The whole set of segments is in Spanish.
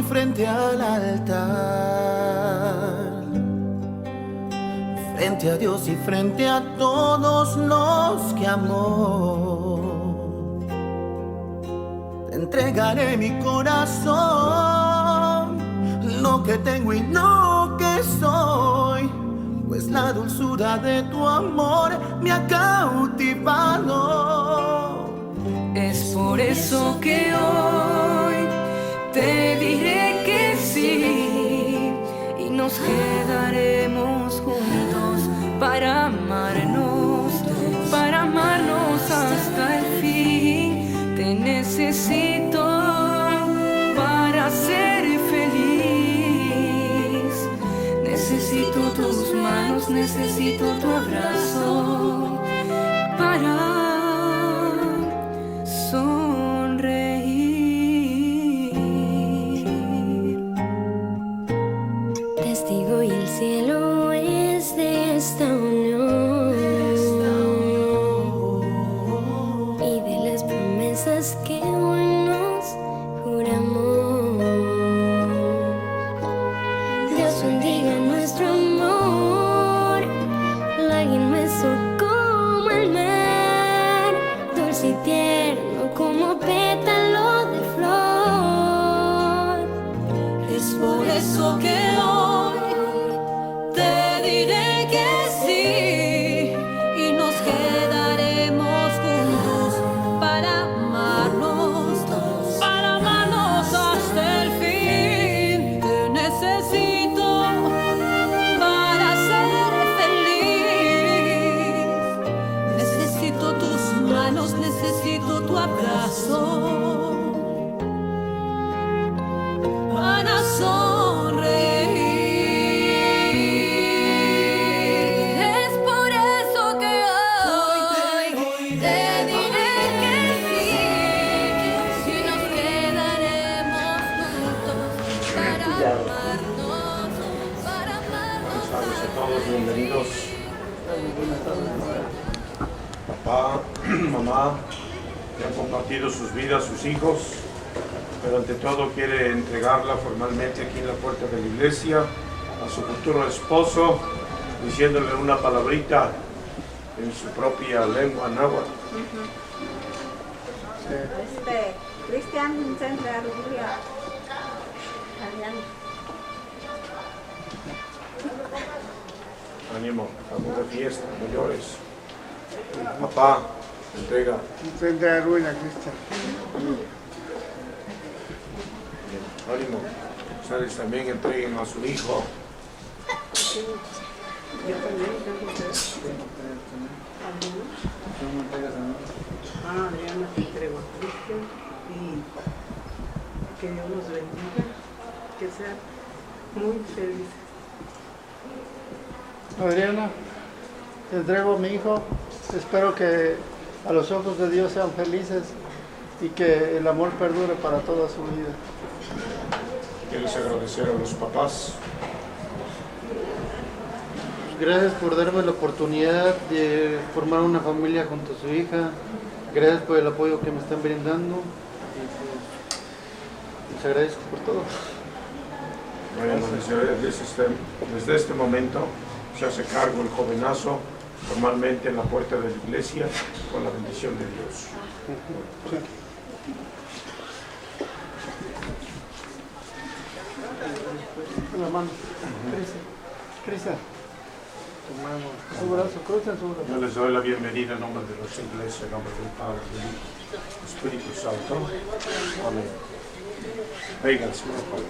estoy frente al altar, frente a Dios y frente a todos los que amó. Te entregaré mi corazón, lo que tengo y lo que soy, pues la dulzura de tu amor me ha cautivado. Es por eso que hoy te diré que sí, y nos quedaremos juntos para amarnos hasta el fin. Te necesito para ser feliz. Necesito tus manos, necesito tu abrazo para sonreír. Testigo y el cielo es de esta unión y de las promesas que hoy nos juramos. Dios bendiga nuestro amor, la inmenso como el mar, dulce y tierno como pétalo de flor. Es por eso que hoy te diré que sí, y nos quedaremos juntos para amarnos hasta el fin. Te necesito para ser feliz. Necesito tus manos, necesito tu abrazo para sonreír. Es por eso que hoy te diré que sí, y nos quedaremos juntos para amarnos Buenas a todos, bienvenidos. Papá, mamá, que han compartido sus vidas, sus hijos, pero ante todo quiere entregarla formalmente aquí en la puerta de la iglesia a su futuro esposo, diciéndole una palabrita en su propia lengua náhuatl. Cristian se entrega Rubia. Ánimo, estamos de fiesta, no llores. Papá, entrega. Se entrega Rubia, Cristian. Bien, ánimo. Ustedes también entreguen a su hijo. Yo también tengo que Adriana te entrego a Cristian y que Dios nos bendiga, que sean muy felices. Adriana, te entrego a mi hijo. Espero que a los ojos de Dios sean felices y que el amor perdure para toda su vida. ¿Quieres agradecer a los papás? Gracias por darme la oportunidad de formar una familia junto a su hija. Gracias por el apoyo que me están brindando. Y pues, les agradezco por todo. Bueno, desde este momento se hace cargo el jovenazo formalmente en la puerta de la iglesia con la bendición de Dios. La mano. Cristian. Tu mano. Su brazo, cruza su brazo. Yo les doy la bienvenida en nombre de los ingleses, en nombre del Padre, del Hijo, del Espíritu Santo. Amén. Vengan, Señor Padre.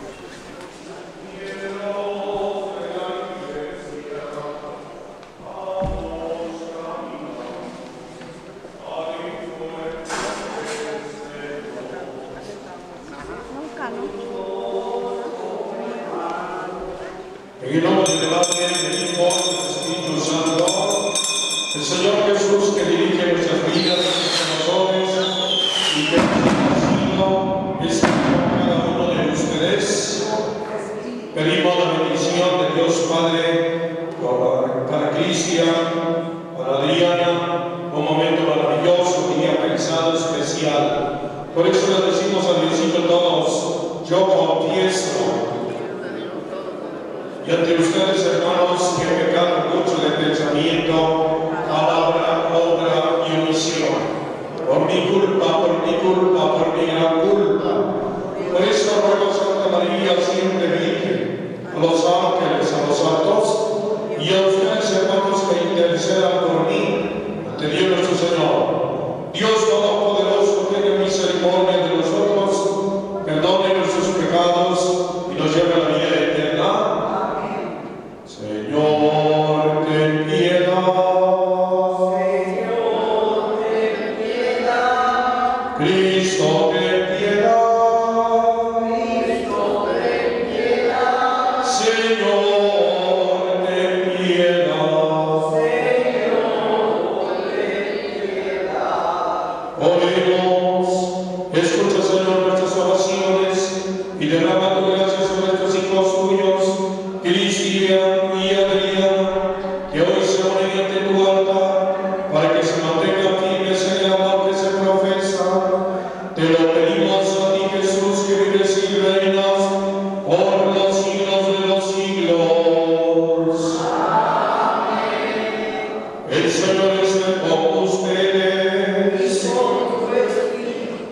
En el nombre del Padre, del Hijo y del Espíritu Santo, el Señor Jesús que dirige nuestras vidas, nuestros corazones y que nos ha nacido, es con cada uno de ustedes. Pedimos la bendición de Dios Padre para Cristian, para Adriana, un momento maravilloso, un día pensado especial. Por eso le decimos a Diosito todos, yo confieso y ante ustedes, hermanos, que he pecado mucho de pensamiento, palabra, obra y omisión. Por mi culpa, por mi gran culpa. Por eso ruego, Santa María, siempre Virgen, a los ángeles, a los santos, y a ustedes, hermanos, que intercedan por mí ante Dios nuestro Señor. Dios Todopoderoso, tenga misericordia de nosotros, perdone nuestros pecados y nos lleve a la vida eterna. Señor, ten piedad. Cristo, ten piedad. Señor, ten piedad. Oremos. Escucha, Señor, nuestras oraciones y derrama tu gracia sobre estos hijos tuyos, Cristian y Adriana, que hoy se unen ante tu altar para que se mantengan firmes en el amor que se profesa. Te lo pedimos a ti, Jesús, que vives y reinas por los siglos de los siglos. Amén. El Señor esté con ustedes.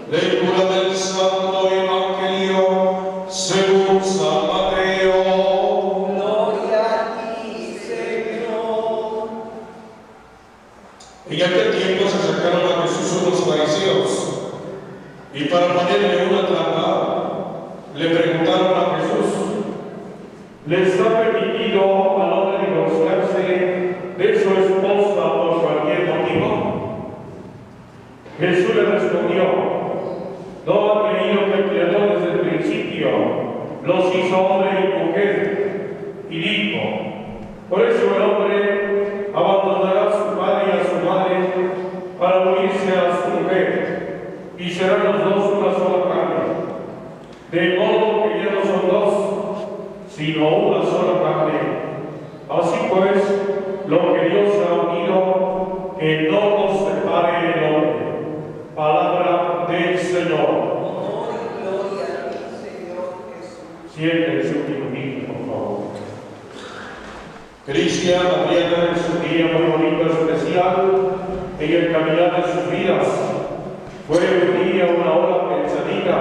Lectura del Santo Evangelio según San Mateo. Gloria a ti, Señor. En aquel tiempo se acercaron a Jesús unos fariseos y para ponerle una trampa le preguntaron a Jesús: ¿le está permitido al hombre divorciarse de su esposa por cualquier motivo? Jesús le respondió: ¿no ha creído que el Creador desde el principio los hizo hombre y mujer? Y dijo: por eso el hombre abandonará a su padre y a su madre para unirse a su mujer, y serán los dos una sola carne. De modo que ya no son dos, sino una sola carne. Así pues, lo que Dios ha unido, que no nos separe el hombre. Palabra del Señor. Gloria a ti, Señor Jesús. Siéntense un minutito, por favor. Cristian, Adriana, en su día muy bonito, especial, en el caminar de sus vidas, fue un día, una hora pensadita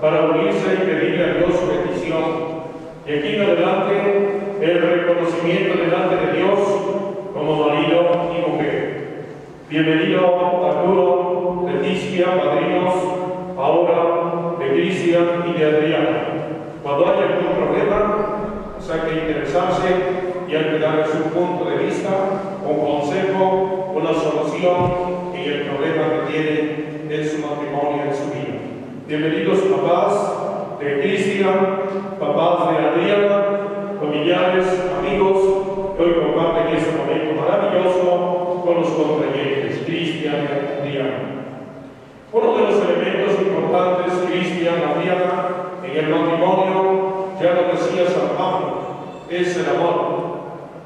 para unirse y pedirle a Dios su bendición. Y aquí en adelante, el reconocimiento delante de Dios como marido y mujer. Bienvenido Arturo, Leticia, padrinos, ahora de Cristian y de Adriana. Cuando haya algún problema, pues hay que interesarse y hay que darles un punto de vista, un consejo, una solución en el problema que tienen en su matrimonio, en su vida. Bienvenidos papás de Cristian, papás de Adriana, familiares, amigos, que hoy comparten este momento maravilloso con los contrayentes, Cristian y Adriana. Uno de los elementos importantes, Cristian y Adriana, en el matrimonio, ya lo decía San Pablo, es el amor.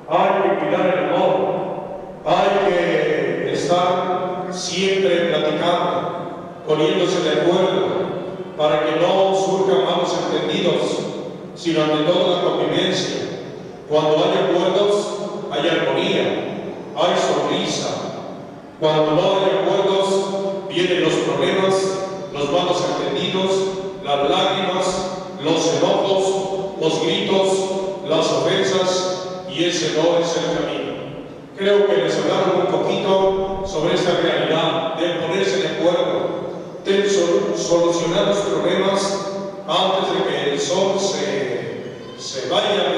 Hay que cuidar el amor, hay que estar siempre platicando, poniéndose de acuerdo, para que no surjan malos entendidos, sino ante todo la convivencia. Cuando hay acuerdos, hay armonía, hay sonrisa. Cuando no hay acuerdos, vienen los problemas, los malos entendidos, las lágrimas, los enojos, los gritos, las ofensas, y ese no es el camino. Creo que les hablaron un poquito sobre esta realidad de ponerse de acuerdo, de solucionar los problemas antes de que el sol se vaya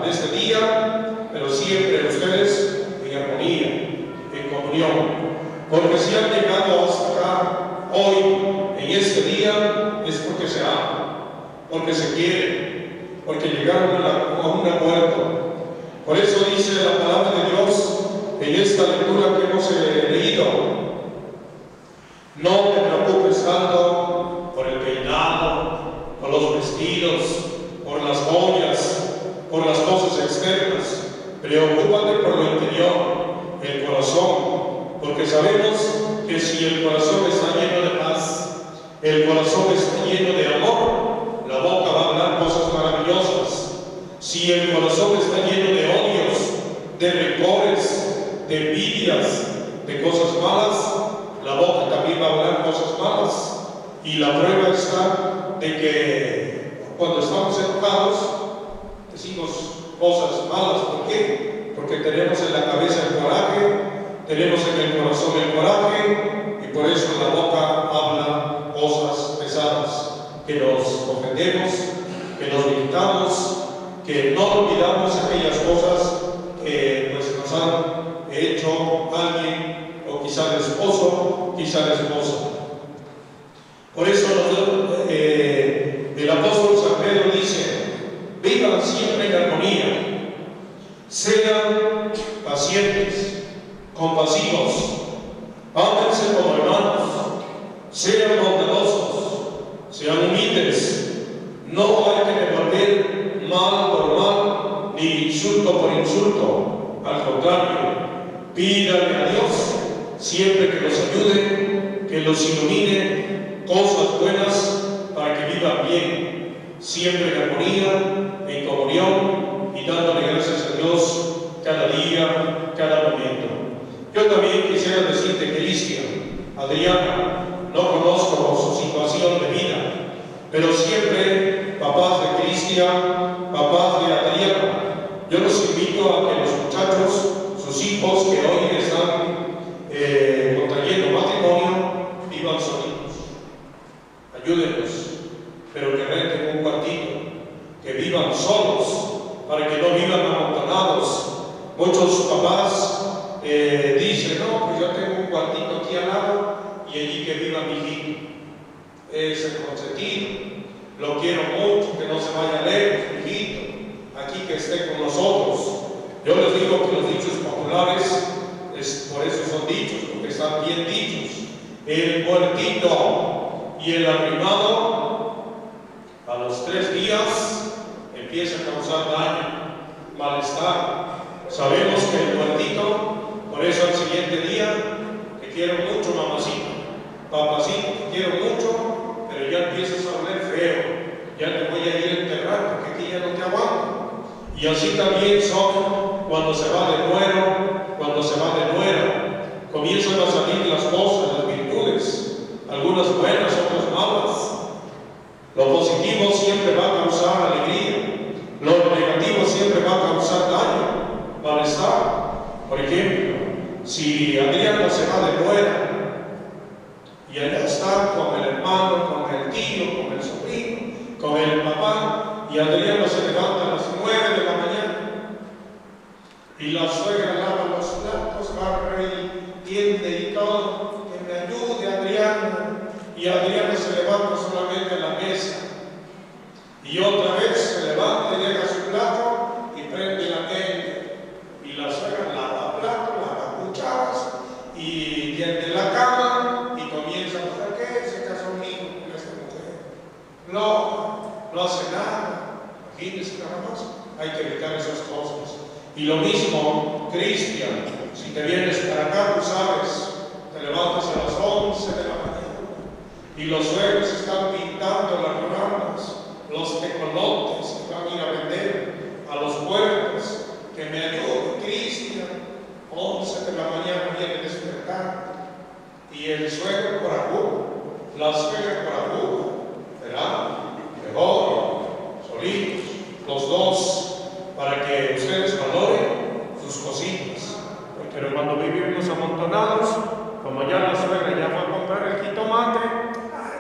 de este día, pero siempre ustedes en armonía, en comunión. Porque si han llegado hasta acá hoy, en este día, es porque se aman, porque se quieren, porque llegaron a un acuerdo. Por eso dice la palabra de Dios en esta lectura que hemos leído: no te preocupes tanto por el peinado, por los vestidos, por las joyas, por las cosas externas. Preocúpate por lo interior, el corazón, porque sabemos que si el corazón está lleno de paz, el corazón está lleno de amor, la boca va a hablar cosas maravillosas. Si el corazón corazón está lleno de odios, de rencores, de envidias, de cosas malas, la boca también va a hablar cosas malas. Y la prueba está de que cuando estamos enojados decimos cosas malas. ¿Por qué? Porque tenemos en la cabeza el coraje, tenemos en el corazón el coraje, y por eso la boca habla cosas pesadas, que nos ofendemos, que nos gritamos, que no olvidamos aquellas cosas que pues, nos han hecho alguien, o quizá el esposo, quizá la esposa. Por eso el apóstol San Pedro dice: vivan siempre en armonía, sean pacientes, compasivos, ámense como hermanos, sean bondadosos, sean humildes, no hay que devolver mal por mal, ni insulto por insulto, al contrario, pídanle a Dios siempre que los ayude, que los ilumine, cosas buenas para que vivan bien, siempre en armonía, en comunión y dándole gracias a Dios cada día, cada momento. Yo también quisiera decirte, Cristian, Adriana, no conozco su situación de vida, pero siempre papás de Cristian, papás de Adriana, yo los invito a que los muchachos, sus hijos que hoy están contrayendo matrimonio, vivan solitos. Ayúdenlos, pero que renten un cuartito, que vivan solos, para que no vivan amontonados. Muchos papás dicen: no, pues yo tengo un cuartito aquí al lado y allí que viva mi hijito. Es el consentido, lo quiero mucho, que no se vaya lejos, mi hijito, aquí que esté con nosotros. Yo les digo que los dichos populares, por eso son dichos, porque están bien dichos. El muertito y el arrimado, a los 3 días empieza a causar daño, malestar. Sabemos que el muertito, por eso al siguiente día: te quiero mucho, mamacito, papacito, te quiero mucho, pero ya empiezas a oler feo, ya te voy a ir a enterrar porque aquí ya no te aguanto. Y así también son cuando se va de nuero, cuando se va de nuera, comienzan a salir las cosas, las virtudes, algunas buenas, otras malas. Lo positivo siempre va a causar alegría, lo negativo siempre va a causar daño, malestar. Por ejemplo, si Adriana se va de nuera y allá está con el hermano, con el tío, con el sobrino, con el papá, y Adriana se levanta a las 9 de la mañana y la suegra lava los platos, barre y tiende y todo, que me ayude Adriana, y Adriana se levanta solamente a la mesa y otra vez se levanta y deja su plato y prende la tele, y la suegra lava platos, lava cucharas y tiende la cama y comienza a pensar: ¿qué se casó mi hijo con esta mujer? No hace nada. Imagínense nada más, hay que evitar esas cosas. Y lo mismo, Cristian, si te vienes para acá, tú sabes, te levantas a las 11 de la mañana y los suegros están pintando las ramas, los tecolotes que van a ir a vender a los puertos. Que me ayude, Cristian. 11 de la mañana viene despertando y el suegro por agudo, la suegra por agudo, verán, mejor, solitos, los dos, para que ustedes valoren sus cositas. Pero cuando vivimos amontonados, como ya la suegra ya fue a comprar el jitomate,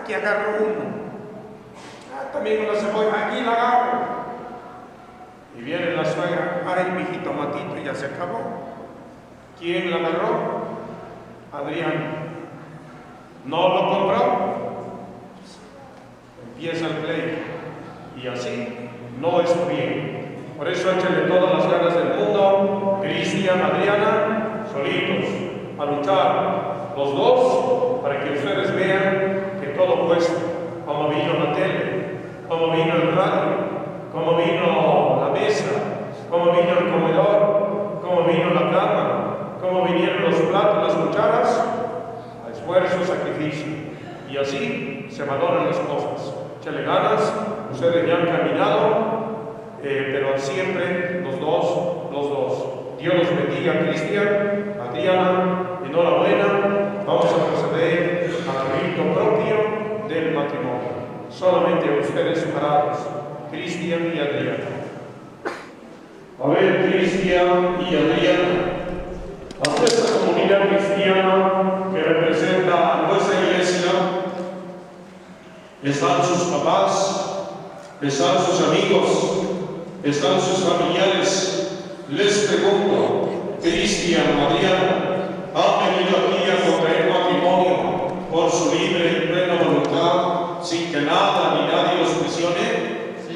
aquí agarro uno, también una cebolla, aquí la agarro, y viene la suegra: ay, mi jitomatito ya se acabó. ¿Quién la agarró? Adrián. ¿No lo compró? Empieza el pleito, y así no es bien. Por eso échenle todas las ganas del mundo, Cristian, Adriana, solitos, a luchar, los dos, para que ustedes vean que todo cuesta. Como vino la tele, como vino el radio, como vino la mesa, como vino el comedor, como vino la cama, como vinieron los platos, las cucharas, a esfuerzo, sacrificio. Y así se valoran las cosas. Échale ganas, ustedes ya han caminado pero siempre los dos. Dios los bendiga, Cristian, Adriana, enhorabuena. Vamos a proceder al rito propio del matrimonio. Solamente ustedes separados, Cristian y Adriana. A ver, Cristian y Adriana, a esta comunidad cristiana que representa a nuestra iglesia, están sus papás, están sus amigos, están sus familiares. Les pregunto, Cristian, Adriana, ¿han venido aquí a contraer matrimonio por su libre y plena voluntad, sin que nada ni nadie los presione? Sí.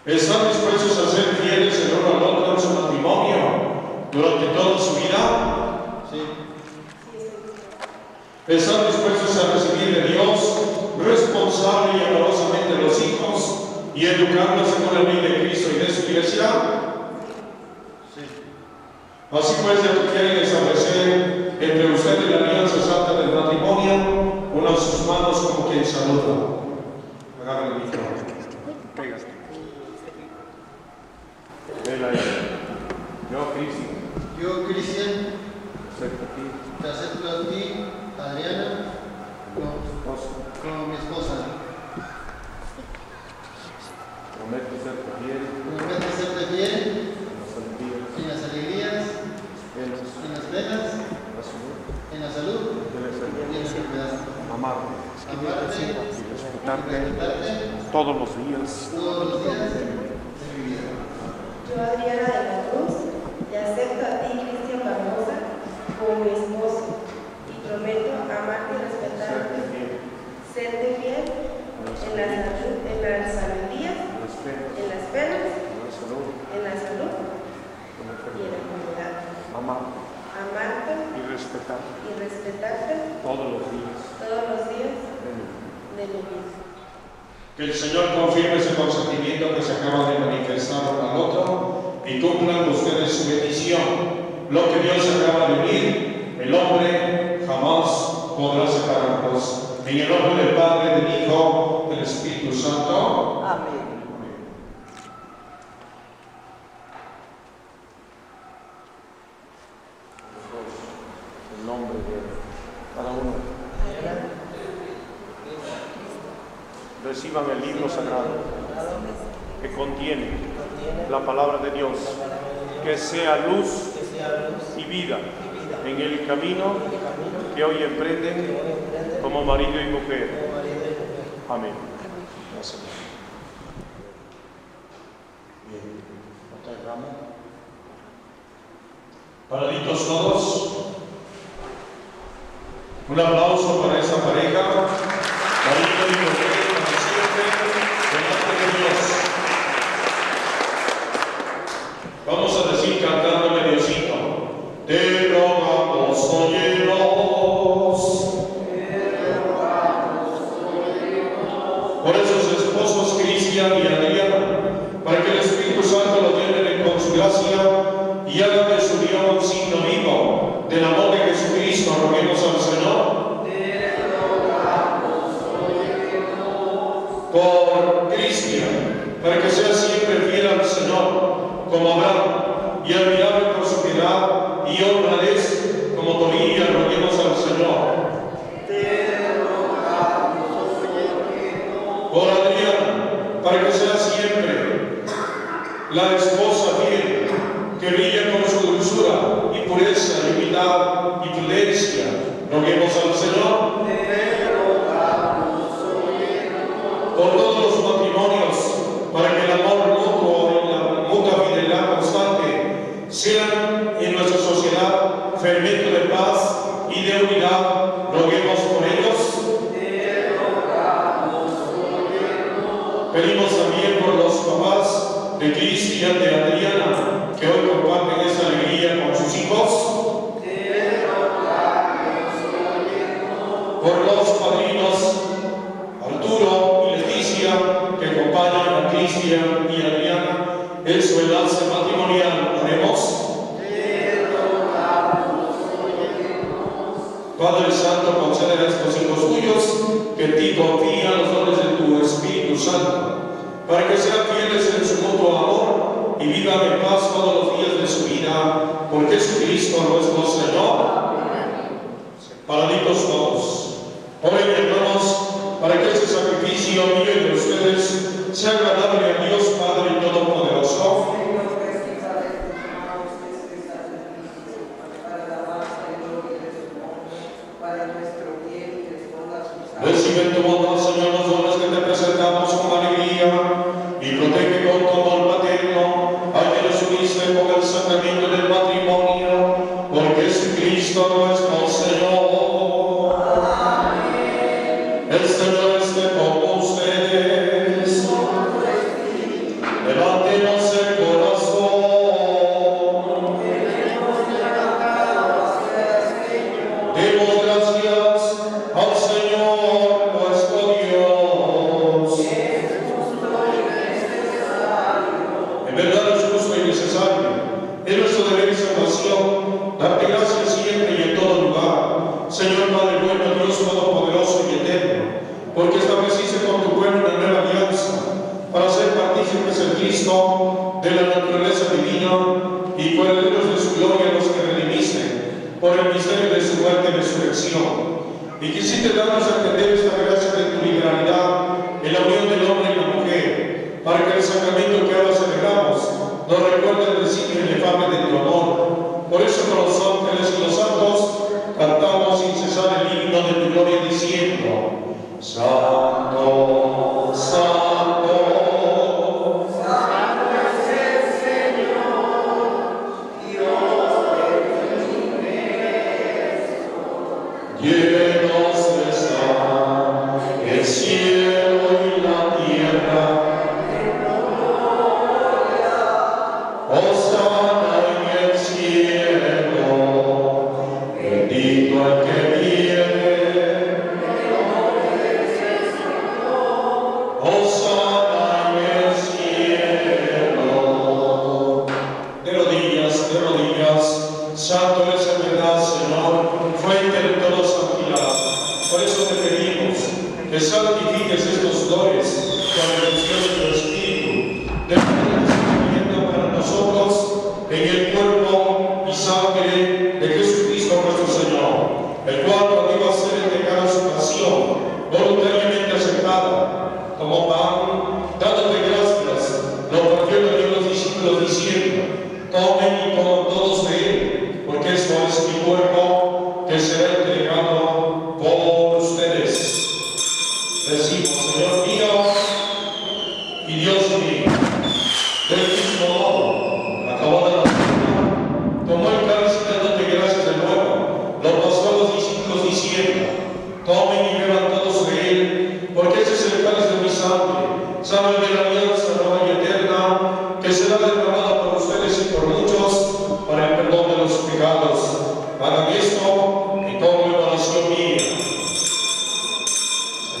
¿Están dispuestos a ser fieles el uno al otro en su matrimonio durante toda su vida? Sí. ¿Están dispuestos a recibir de Dios responsable y amorosamente los hijos y educarlos según la ley de Cristo y de su iglesia? Sí. Así pues, ya que quieren establecer entre ustedes la alianza santa del matrimonio, unan sus manos como quien saluda. Agarra el micrófono. Pégate. Vela ahí. Yo, Cristian, acepto a ti, te acepto a ti, Adriana, como mi esposa. prometo serte fiel Prometo serte fiel en las alegrías, en las penas, en la salud y en la enfermedad. amarte Amarte y respetarte respetarte todos los días. todos los días de mi vida. Yo, Adriana de la Cruz, te acepto a ti, Cristian Barbosa, como mi esposo, y prometo amarte y respetarte, serte fiel en las alegrías, en las penas, en la salud y en la enfermedad. Amarte y respetarte todos los días de mi vida. Que el Señor confirme ese consentimiento que se acaba de manifestar uno al otro y cumplan ustedes su bendición. Lo que Dios acaba de unir, el hombre jamás podrá separarlos. En el nombre del Padre, del Hijo, del Espíritu Santo. Amén. El nombre de cada uno. Reciban el libro sagrado que contiene la palabra de Dios, que sea luz y vida en el camino que hoy emprenden como marido y mujer. Amén. Paraditos todos. Un aplauso para esa pareja, marido y mujer, para siempre, delante de Dios. Vamos a decir cantándole Diosito. Te rogamos, óyenos. Por esos esposos Cristian y Adriana, para que el Espíritu Santo los llene con su gracia y haga de su unión un signo vivo del amor de Jesucristo. Roguemos al Señor. Por Cristian, para que sea siempre fiel al Señor, como Abraham, y admirable por su piedad y honradez, como Tobías. Roguemos al Señor. Por Adriana, para que sea siempre la esposa fiel, que brilla con su dulzura y pureza, y humildad y prudencia. Roguemos al Señor. Por todos los matrimonios, para que el amor mutuo y la mutua fidelidad constante sean en nuestra sociedad fermento de paz y de unidad. Roguemos por ellos. Pedimos también por los papás de Cristian, de Adriana, que hoy comparten esa alegría con sus hijos. Por los padrinos Arturo y Leticia, que acompañan a Cristian y Adriana en su enlace matrimonial. Oremos. Padre Santo, concede a estos hijos tuyos que en ti confían los dones de tu Espíritu Santo, para que sean fieles en su mutuo amor y vivan en paz todos los días de su vida, por Jesucristo nuestro Señor. Paraditos todos. Oren, hermanos, para que este sacrificio mío y de ustedes sea agradable a Dios Padre Todopoderoso. Recibe en tu bondad, Señor, los dones que te presentamos con alegría y protege con tu amor paterno al que nos uniste con el sacramento del matrimonio, por Jesucristo nuestro Señor. Amén. El Señor esté con ustedes. Levántemos el corazón. Demos gracias al Señor nuestro Dios. En verdad es justo y necesario. Es nuestro deber y salvación darte gracias siempre y en todo lugar, Señor Padre bueno, Dios todopoderoso y eterno, porque estableciste con tu pueblo una nueva alianza para ser partícipes en Cristo de la naturaleza divina y por herederos de su gloria los que redimiste por el misterio de su muerte y resurrección. Y quisiste darnos a entender esta gracia de tu liberalidad en la unión del hombre y la mujer, para que el sacramento que ahora celebramos nos recuerde el designio inefable de tu amor. Por eso con los ángeles y los santos cantamos sin cesar el himno de tu gloria diciendo: Santo, Santo, Santo es el Señor, Dios del universo. Llenos está el cielo y la tierra. Hosana en el cielo, bendito el que viene. Hosana en el cielo. De rodillas, santo eres en verdad, Señor, fuente de toda santidad. Por eso te pedimos que santifiques estos dones con la bendición de tu Espíritu, de manera que se conviertan para nosotros en el cuerpo y sangre de Jesucristo nuestro Señor, el cual cuando iba a ser entregada a su pasión, voluntariamente aceptada, tomó pan, dándote gracias, lo partió y lo dio a los discípulos diciendo: tomen y coman todos de él, porque esto es mi cuerpo que será entregado por ustedes. Decimos: Señor mío y Dios mío. Del mismo modo, acabada la cena, tomó el cáliz y dándote gracias de nuevo, lo pasó a los discípulos diciendo: tomen y beban todos de él, porque este es el cáliz de mi sangre, sangre de la alianza nueva y eterna, que será derramada por ustedes y por muchos para el perdón de los pecados. Hagan esto y tomen oración mía.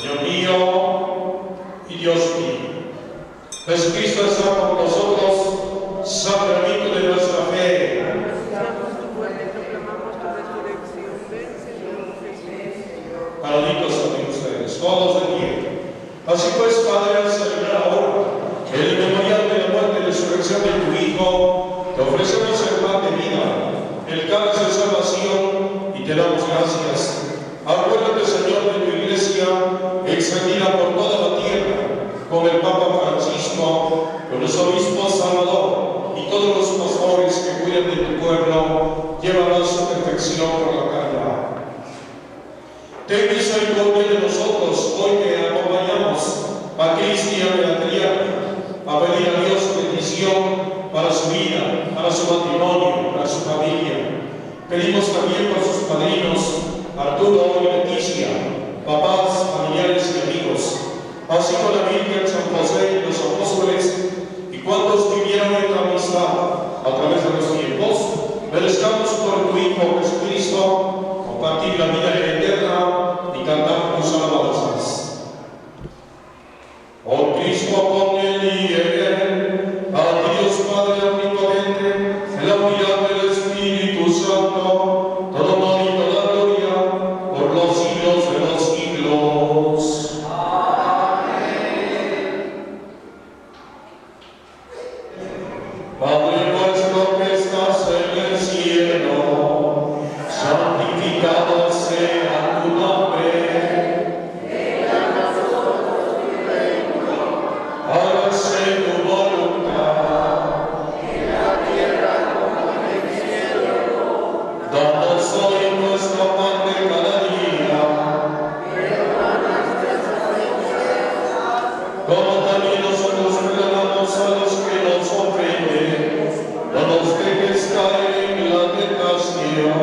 Señor mío y Dios mío. Jesucristo está con nosotros, sacramento de nuestra fe. Paraditos ante ustedes, todos de pie. Así pues, Padre, al celebrar ahora el memorial de la muerte y resurrección de tu Hijo, te ofrecemos el pan de vida, el cáliz de salvación, y te damos gracias. Acuérdate, Señor, de tu Iglesia, extendida por toda la tierra, con el Papa Francisco, con los obispos Salvador y todos los pastores que cuidan de tu pueblo, llévalos a su perfección por la caridad. Ten misericordia de nosotros, hoy que acompañamos a Cristian y a Adriana, a pedir a Dios bendición para su vida, para su matrimonio, para su familia. Pedimos también por sus padrinos, Arturo y Leticia, papás, familiares y amigos, así como la Virgen, San José y los apóstoles, y cuantos vivieron en tu amistad a través de los tiempos, merezcamos por tu Hijo Jesucristo compartir la vida eterna y cantar tus alabanzas. Oh Cristo, con él y en él, a Dios Padre omnipotente, en la unidad del Espíritu Santo, todo honor y toda gloria, por los siglos de los siglos. Amén. Padre nuestro que estás en el cielo, santificado sea tu nombre. Venga a nosotros tu reino. Hágase tu voluntad. En la tierra como en el cielo. Danos hoy nuestro pan de cada día. Perdona nuestras ofensas, como también nosotros perdonamos a los que nos ofenden. No nos dejes caer en la tentación.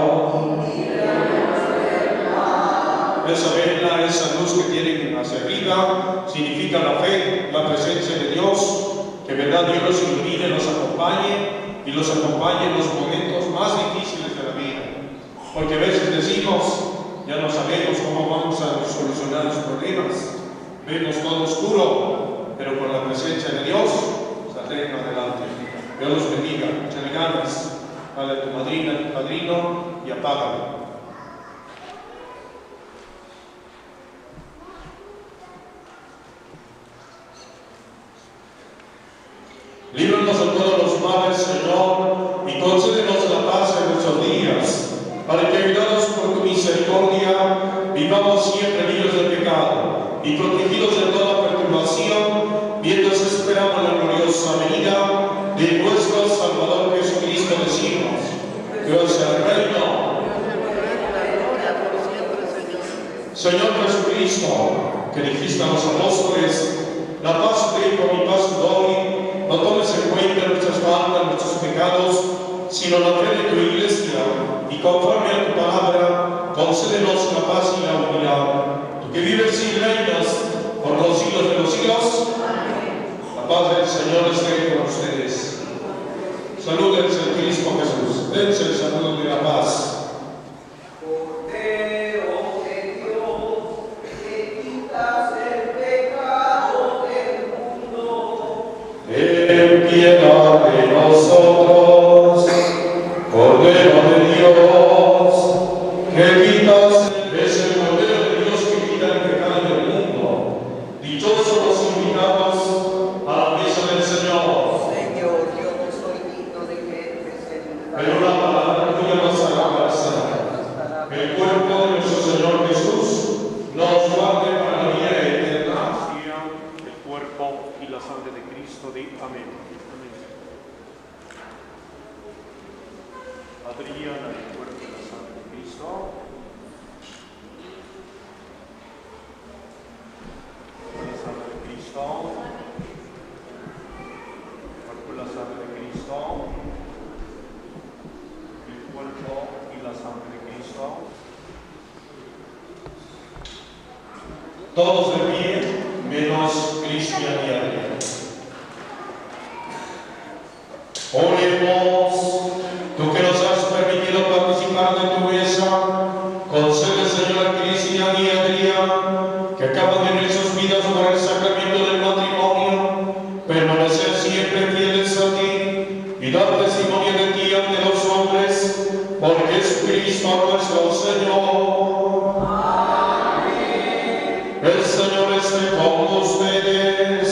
Esa vela, esa luz que tienen hacia arriba, significa la fe, la presencia de Dios. Que verdad Dios los ilumine, los acompañe y los acompañe en los momentos más difíciles de la vida. Porque a veces decimos, ya no sabemos cómo vamos a solucionar los problemas. Vemos todo oscuro, pero con la presencia de Dios saldremos adelante. Dios los bendiga. Échale ganas. Dale a tu madrina, a tu padrino y apágalo. Líbranos de todos los males, Señor, y concédenos la paz en nuestros días, para que, ayudados por tu misericordia, vivamos siempre libres del pecado y protegidos de toda perturbación, mientras esperamos la gloriosa venida de nuestro Salvador Jesucristo. Decimos: Dios es el reino. Señor Jesucristo, que dijiste a los apóstoles: la paz te dejo, mi paz te doy. No tomes en cuenta nuestras faltas, nuestros pecados, sino la fe de tu iglesia, y conforme a tu palabra, concédenos la paz y la unidad. Tú que vives y reinas por los siglos de los siglos. La paz del Señor esté con ustedes. Salúdense en Cristo Jesús. Dense el saludo de la paz. Ten piedad de nosotros, Cordero de Dios, que quitas, es el Cordero de Dios que quita el pecado del mundo. Dichosos los invitados a la mesa del Señor. Señor, yo no soy digno de que entres en mi casa, pero la palabra tuya nos hará sana. El cuerpo de nuestro Señor Jesús nos guarde para la vida eterna. El cuerpo y la sangre de Cristo. Amén. Adriana, el cuerpo y la sangre de Cristo. La sangre de Cristo. El cuerpo y la sangre de Cristo. El cuerpo y la sangre de Cristo. Todos de pie, menos Cristian y Adriana. Oremos. Tú que nos has permitido participar de tu mesa, concede, Señor, a Cristian y Adrián, que acaban de unir sus vidas por el sacramento del matrimonio, permanecer siempre fieles a ti y dar testimonio de ti ante los hombres, por Jesucristo nuestro Señor. Amén. El Señor esté con ustedes.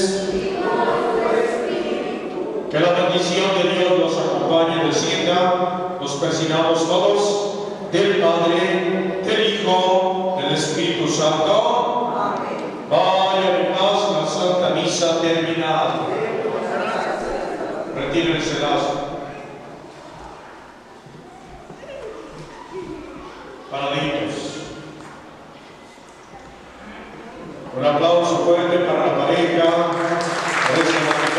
Que la bendición de Dios nos acompañe y descienda. Nos persignamos todos, del Padre, del Hijo, del Espíritu Santo. Amén. Vaya en paz, la Santa Misa terminada. Retírense el lazo. Paraditos. Un aplauso fuerte para la pareja, para este matrimonio.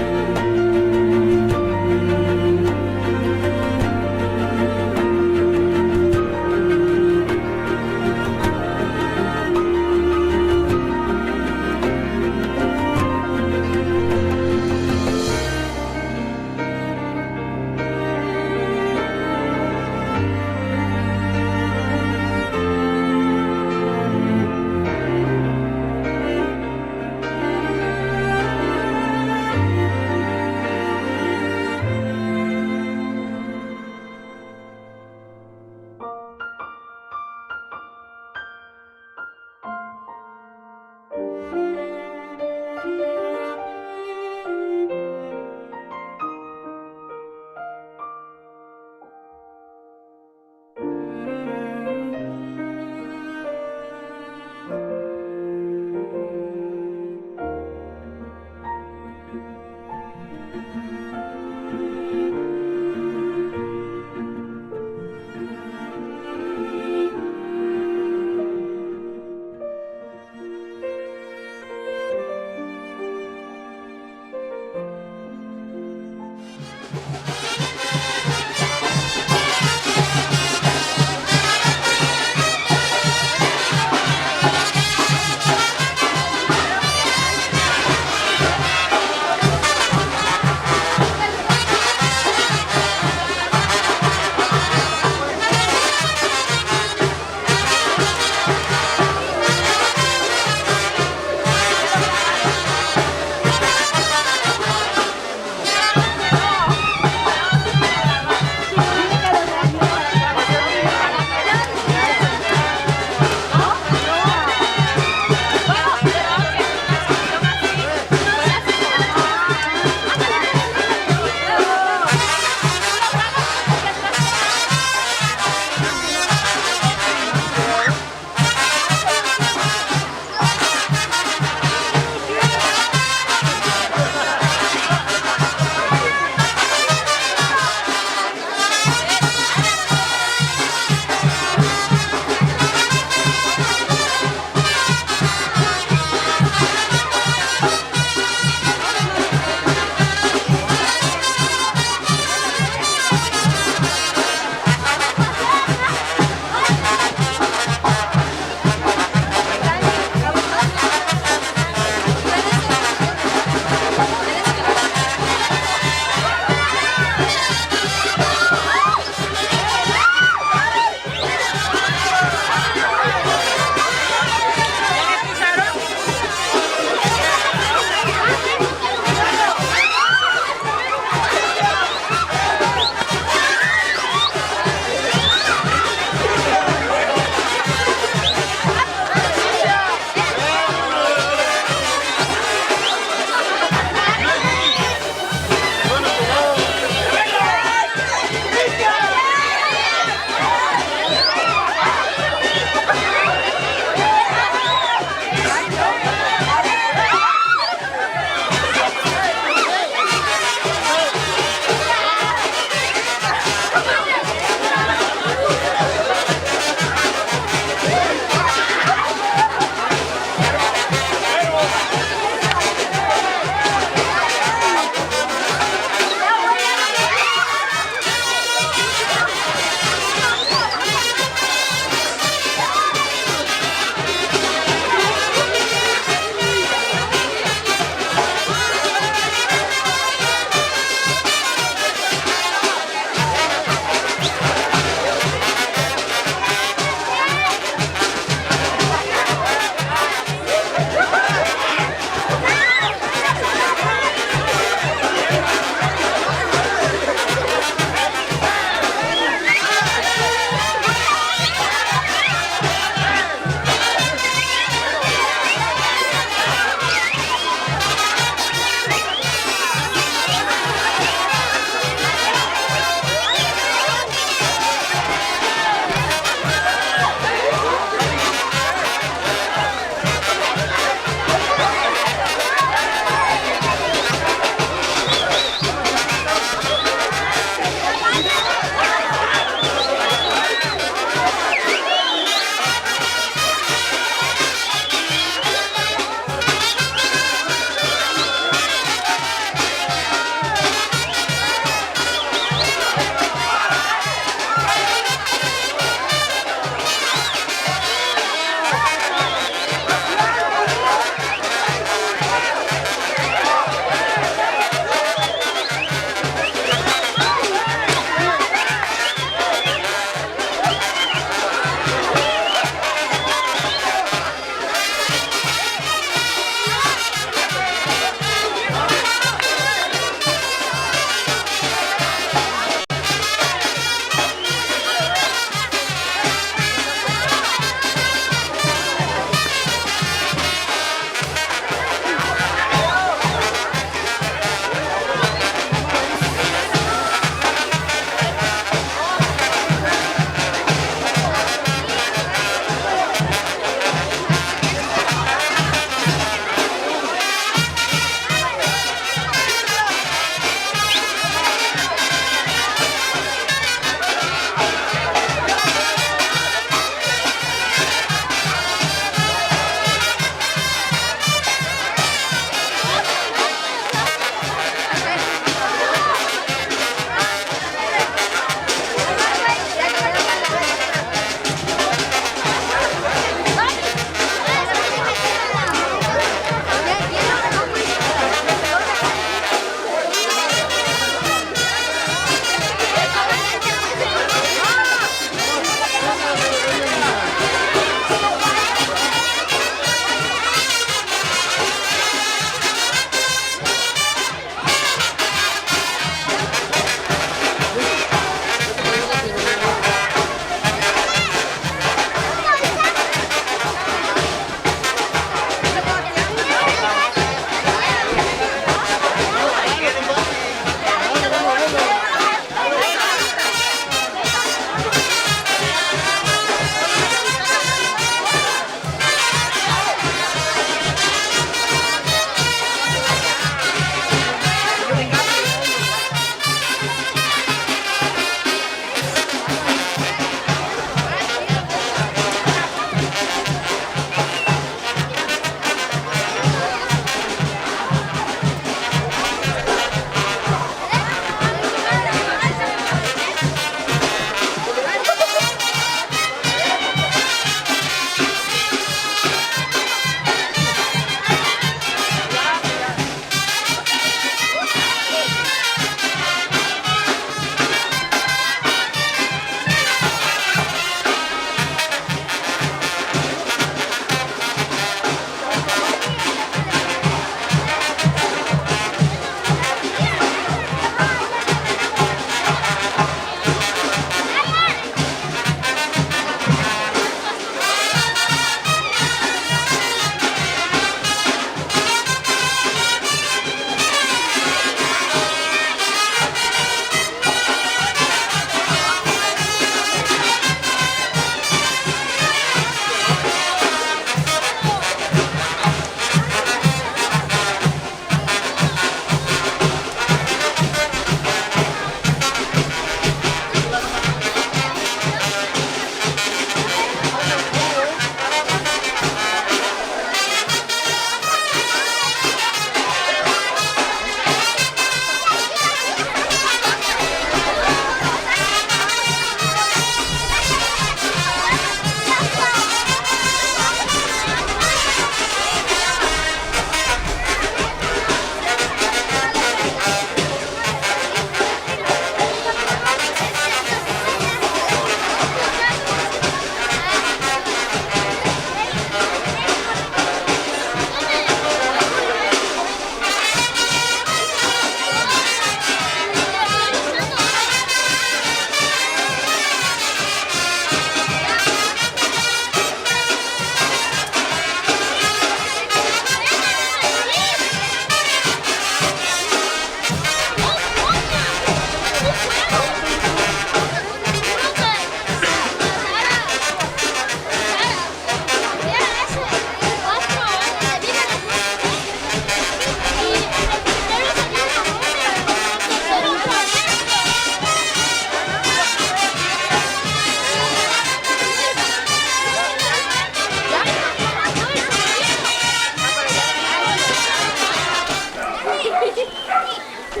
De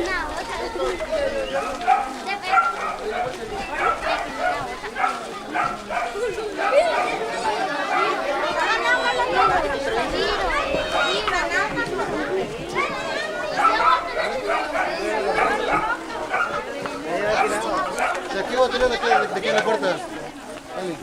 aquí voy a tirar de aquí en la puerta. Dale.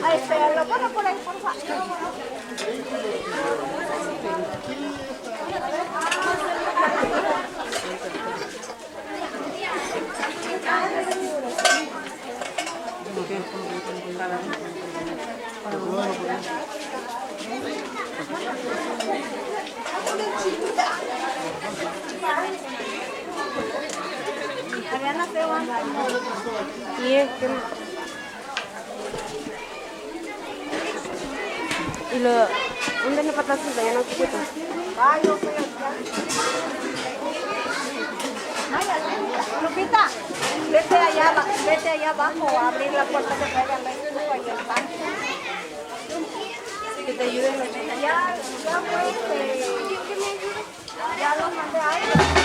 Ay, pero lo pongo por ahí, por favor. Bueno, ya nació antes. Y es que... Y lo... ¿Dónde le pataste ya no chiquito? Ay, yo soy Lupita, vete allá abajo a abrir la puerta que traiga la estufa y el pan. Que te ayuden los chicos. Ya fue, ya los mandé a ellos.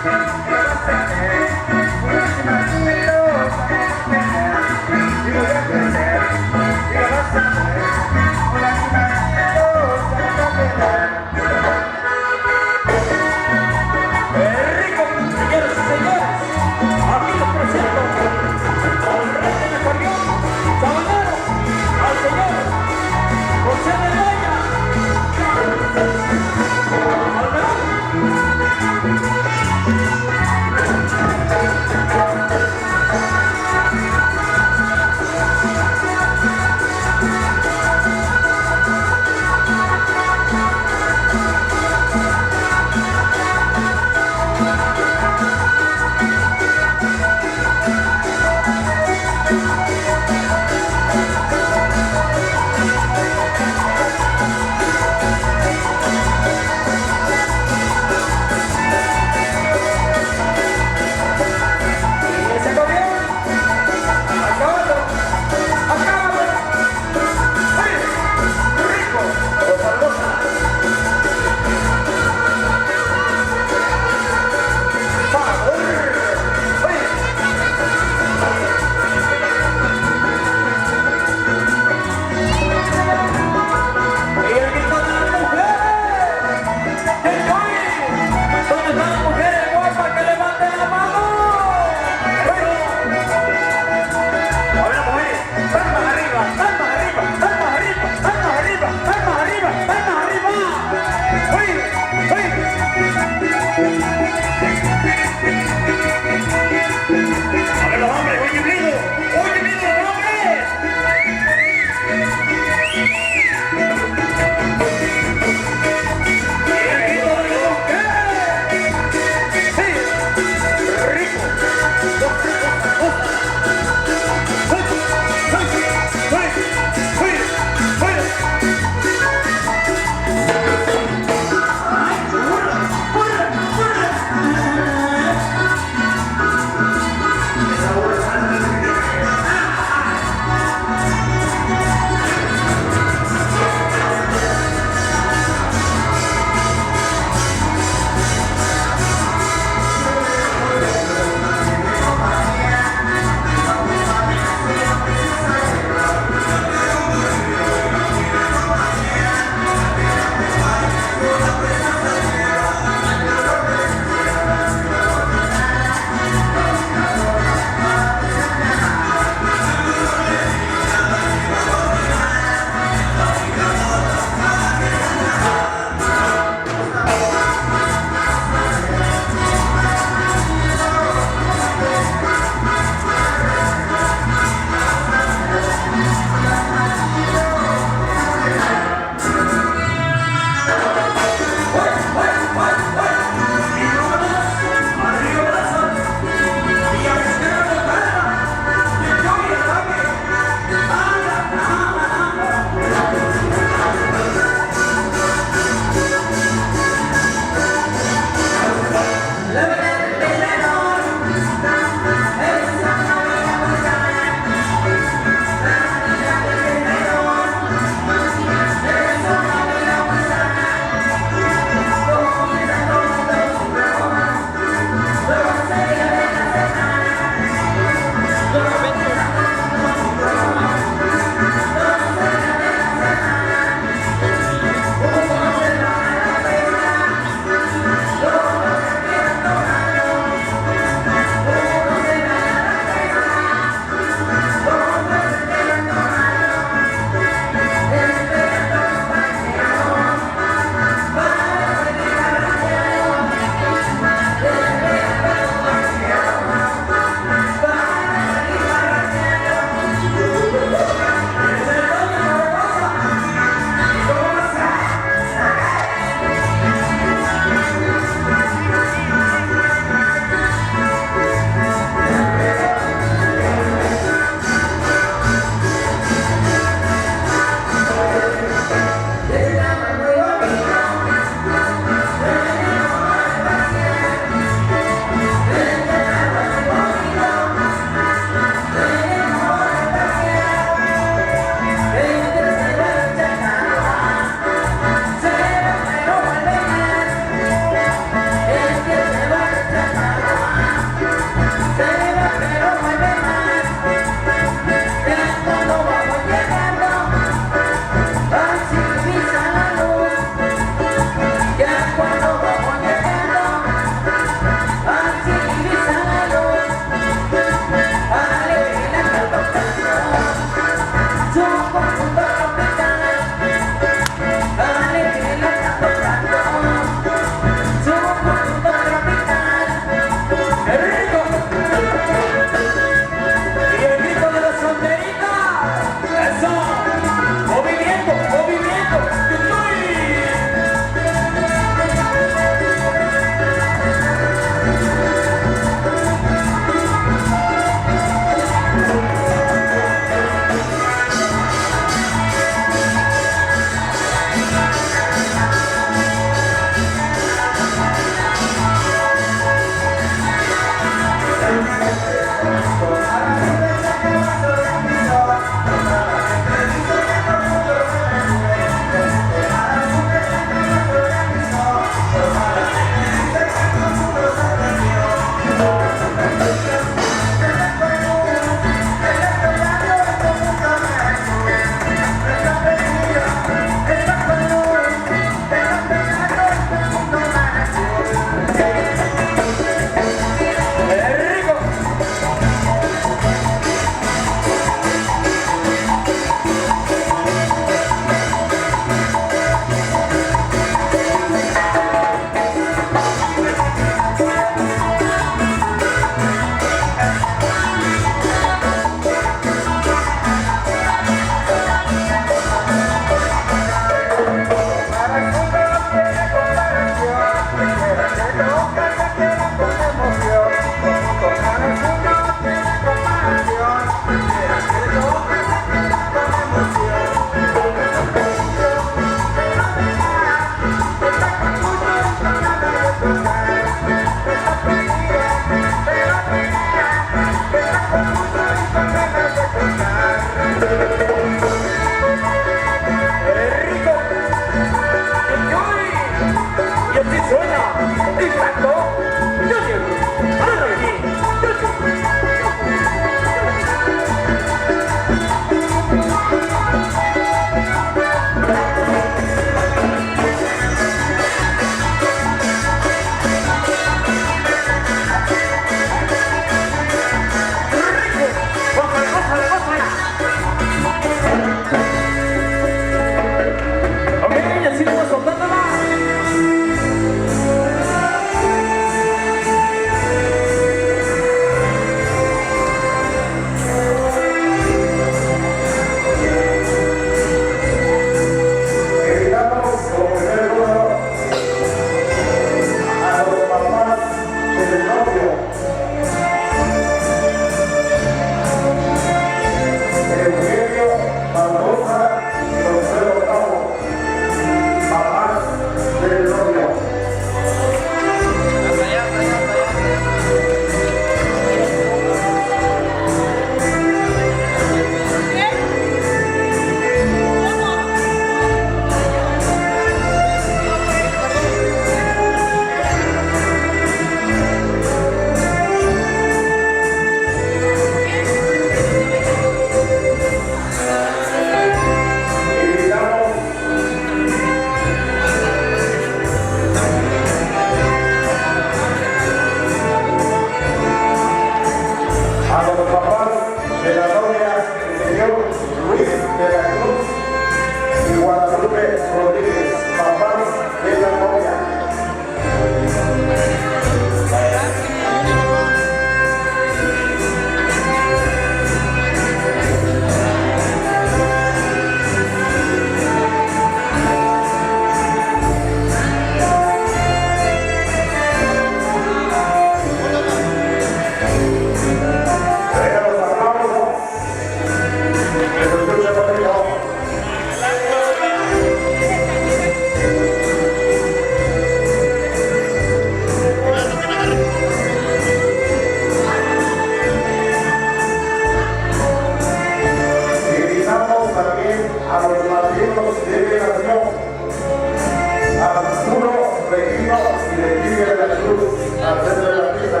al centro de la pista,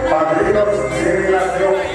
padrinos de la acción.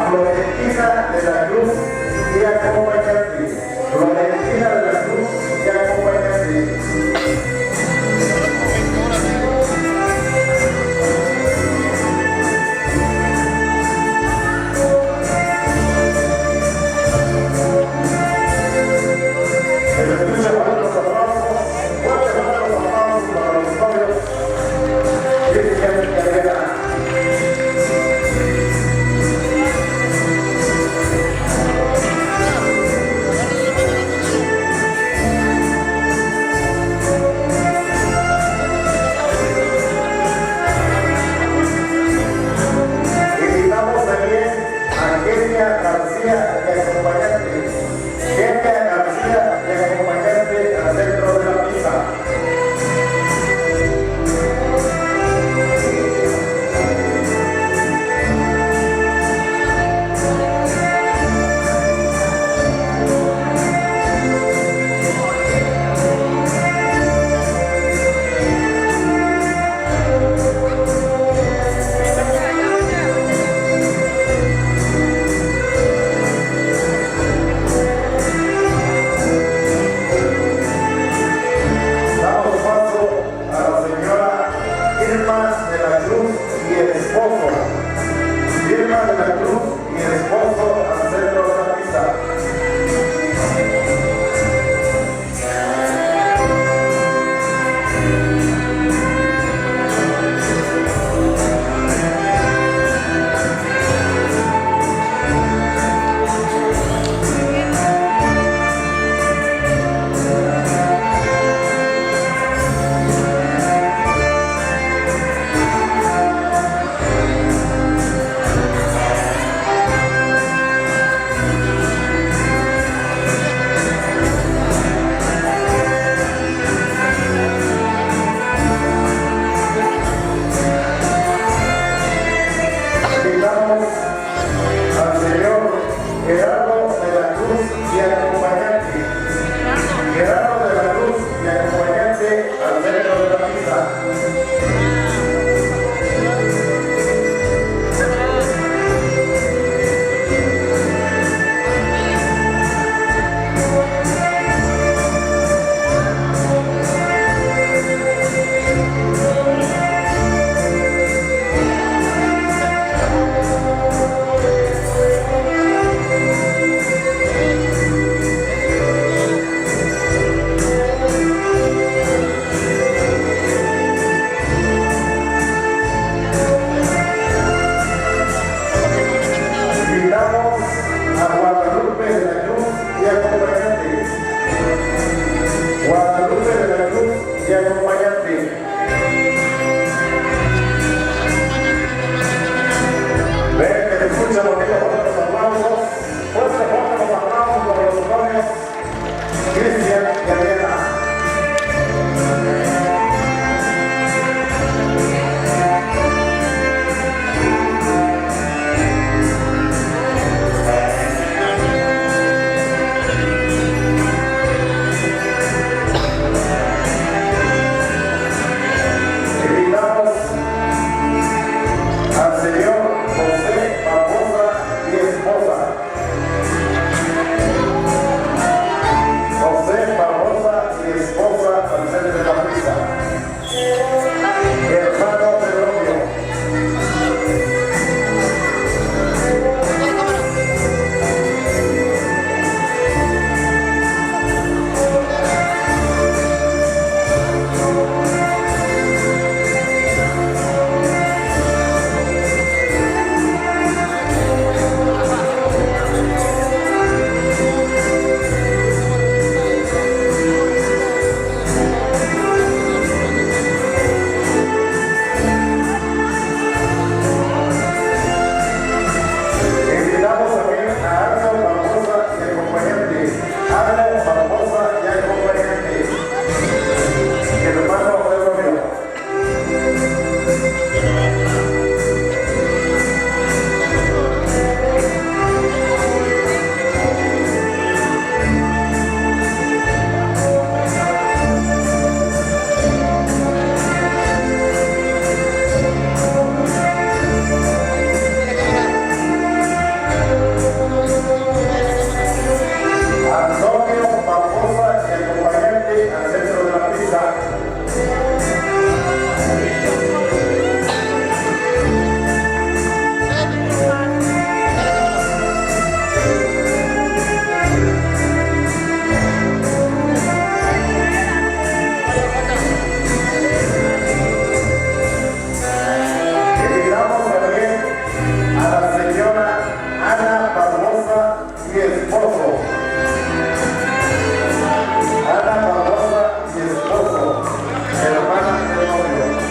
Florentina de la Cruz y acompañantes. Florentina de la Cruz y acompañante. y esposo. Ana Barbosa y esposo. Hermana del novio.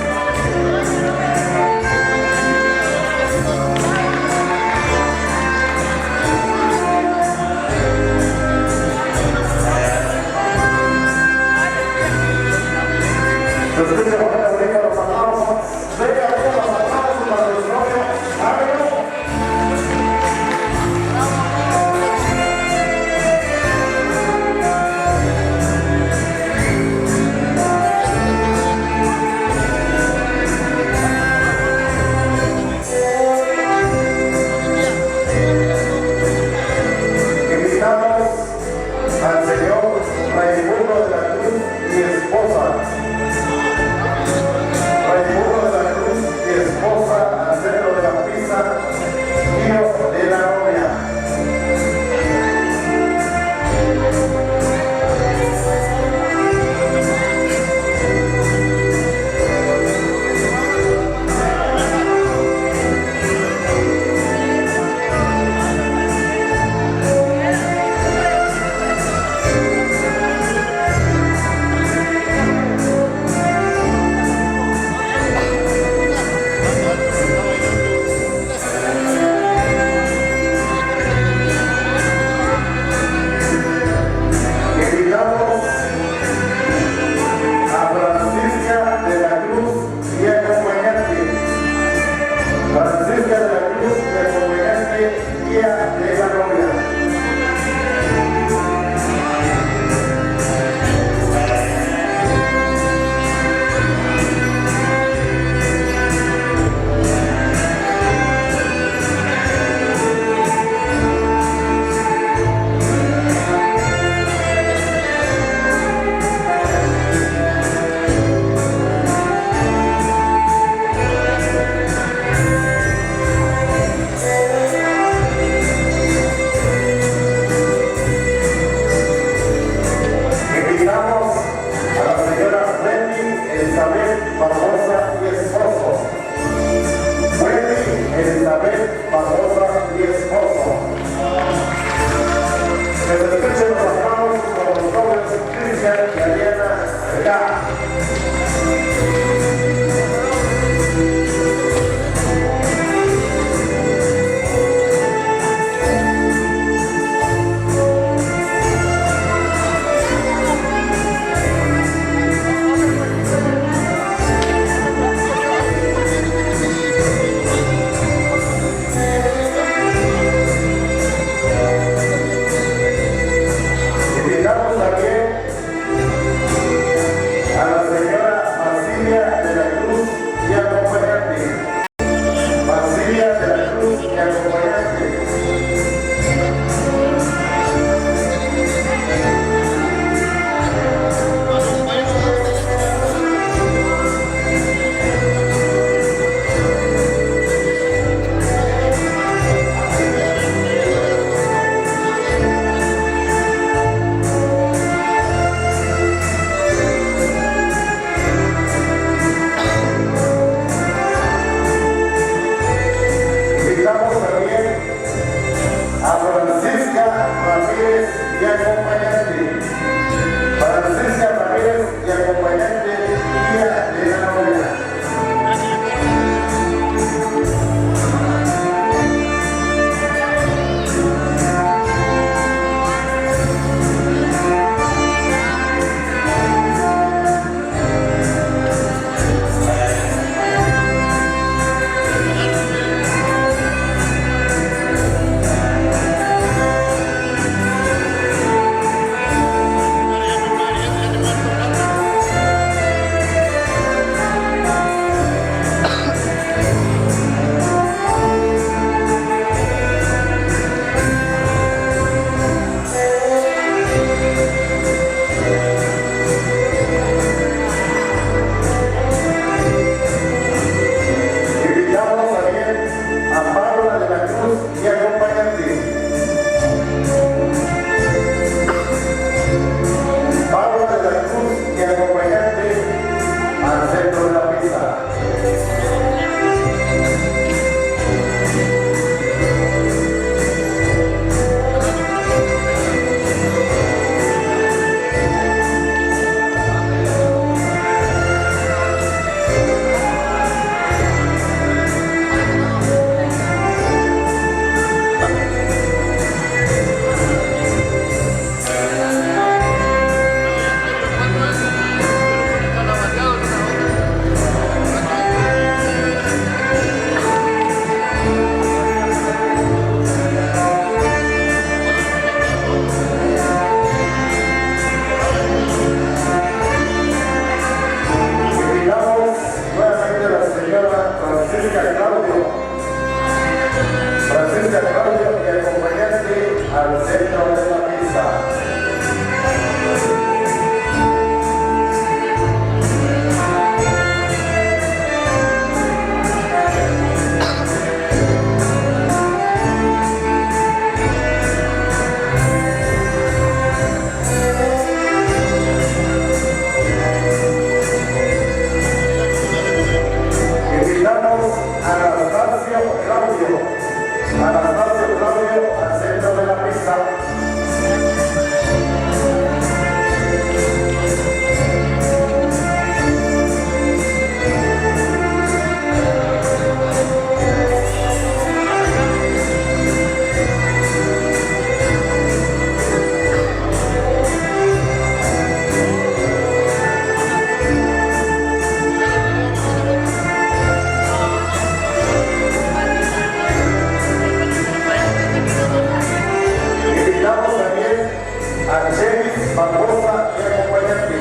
Barbosa y acompañante.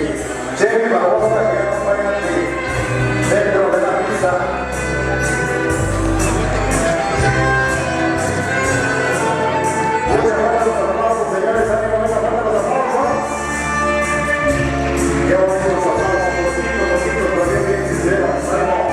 Jenny Barbosa y acompañante. Dentro de la misa. Muchas gracias, hermanos, señores, amigos, los aplausos. Qué bonitos aplausos, los pero bien sinceros, hermano.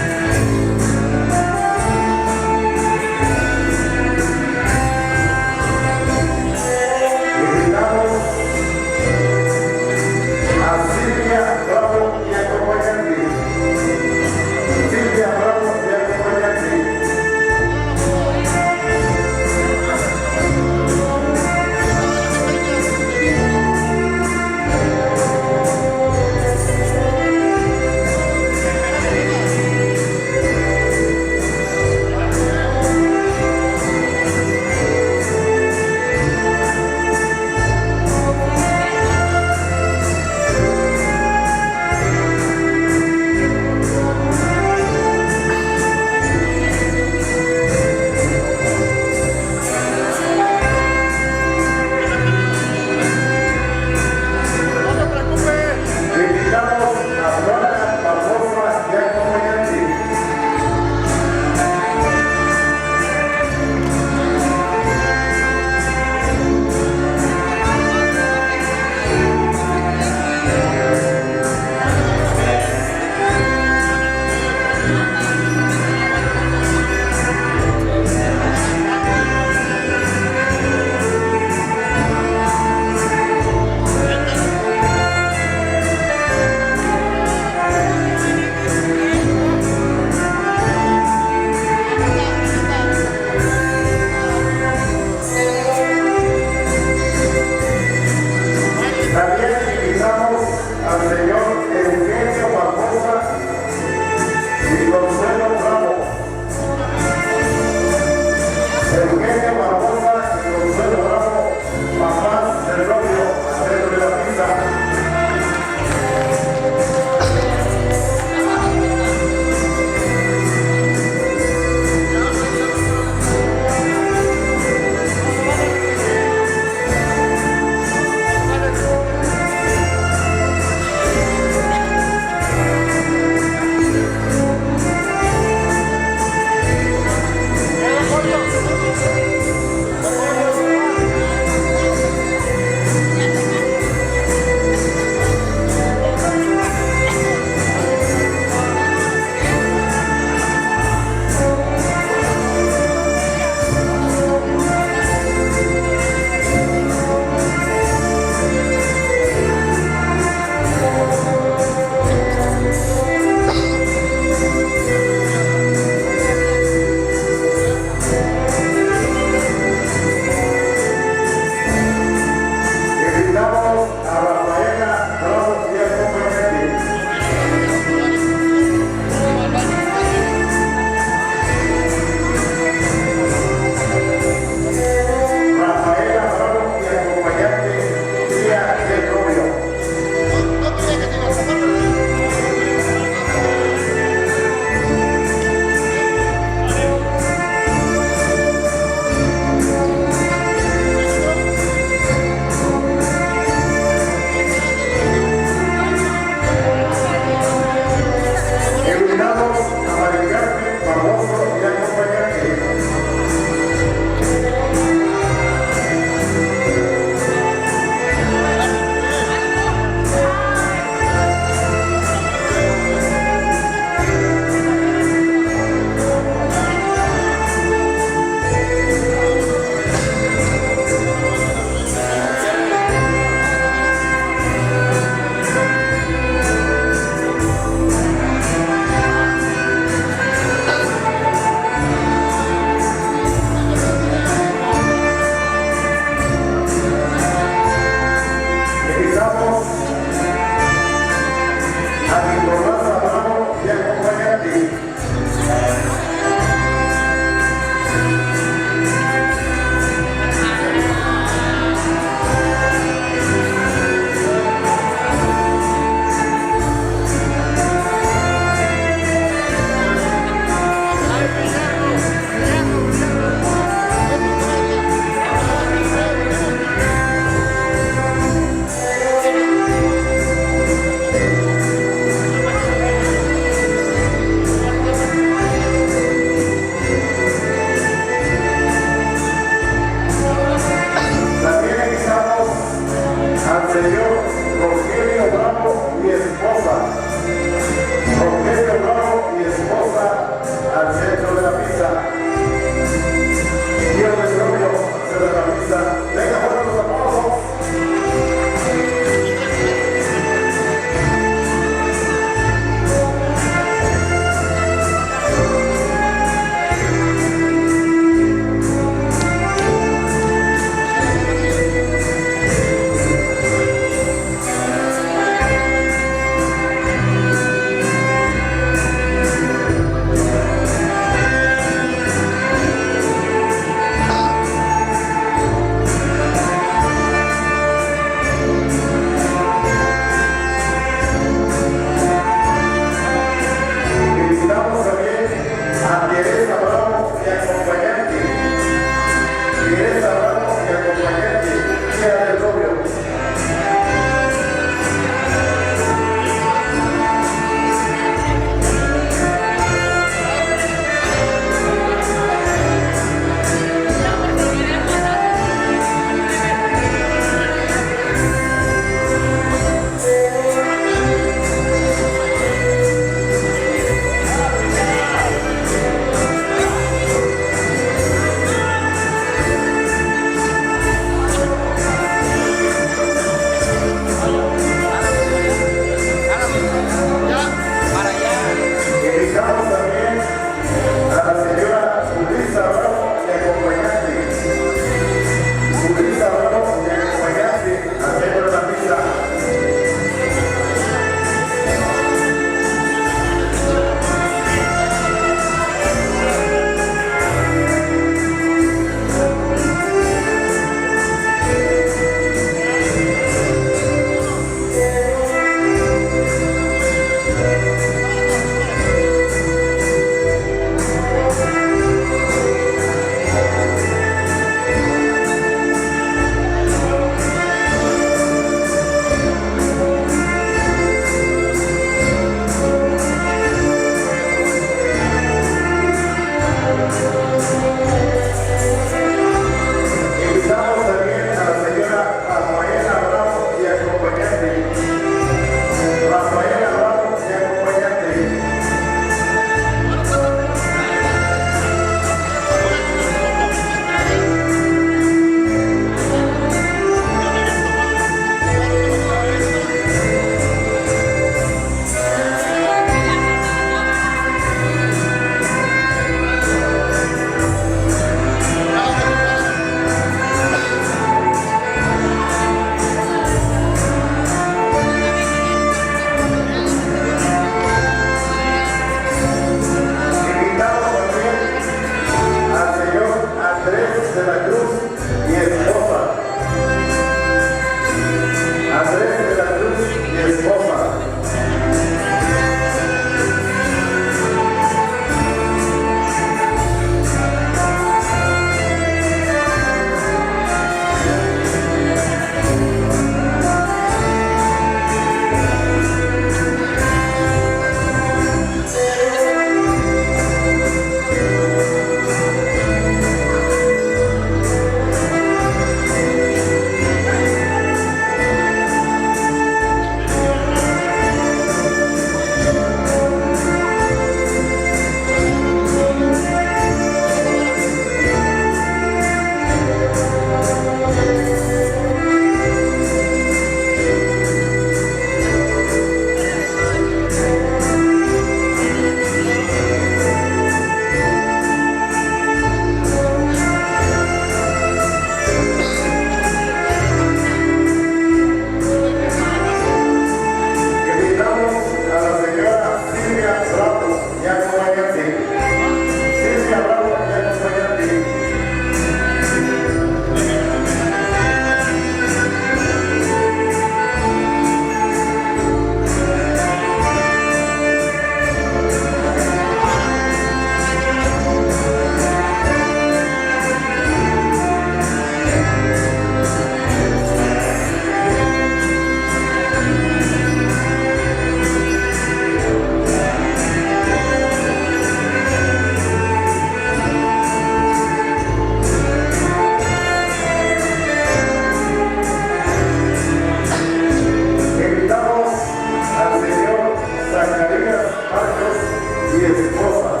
esposa.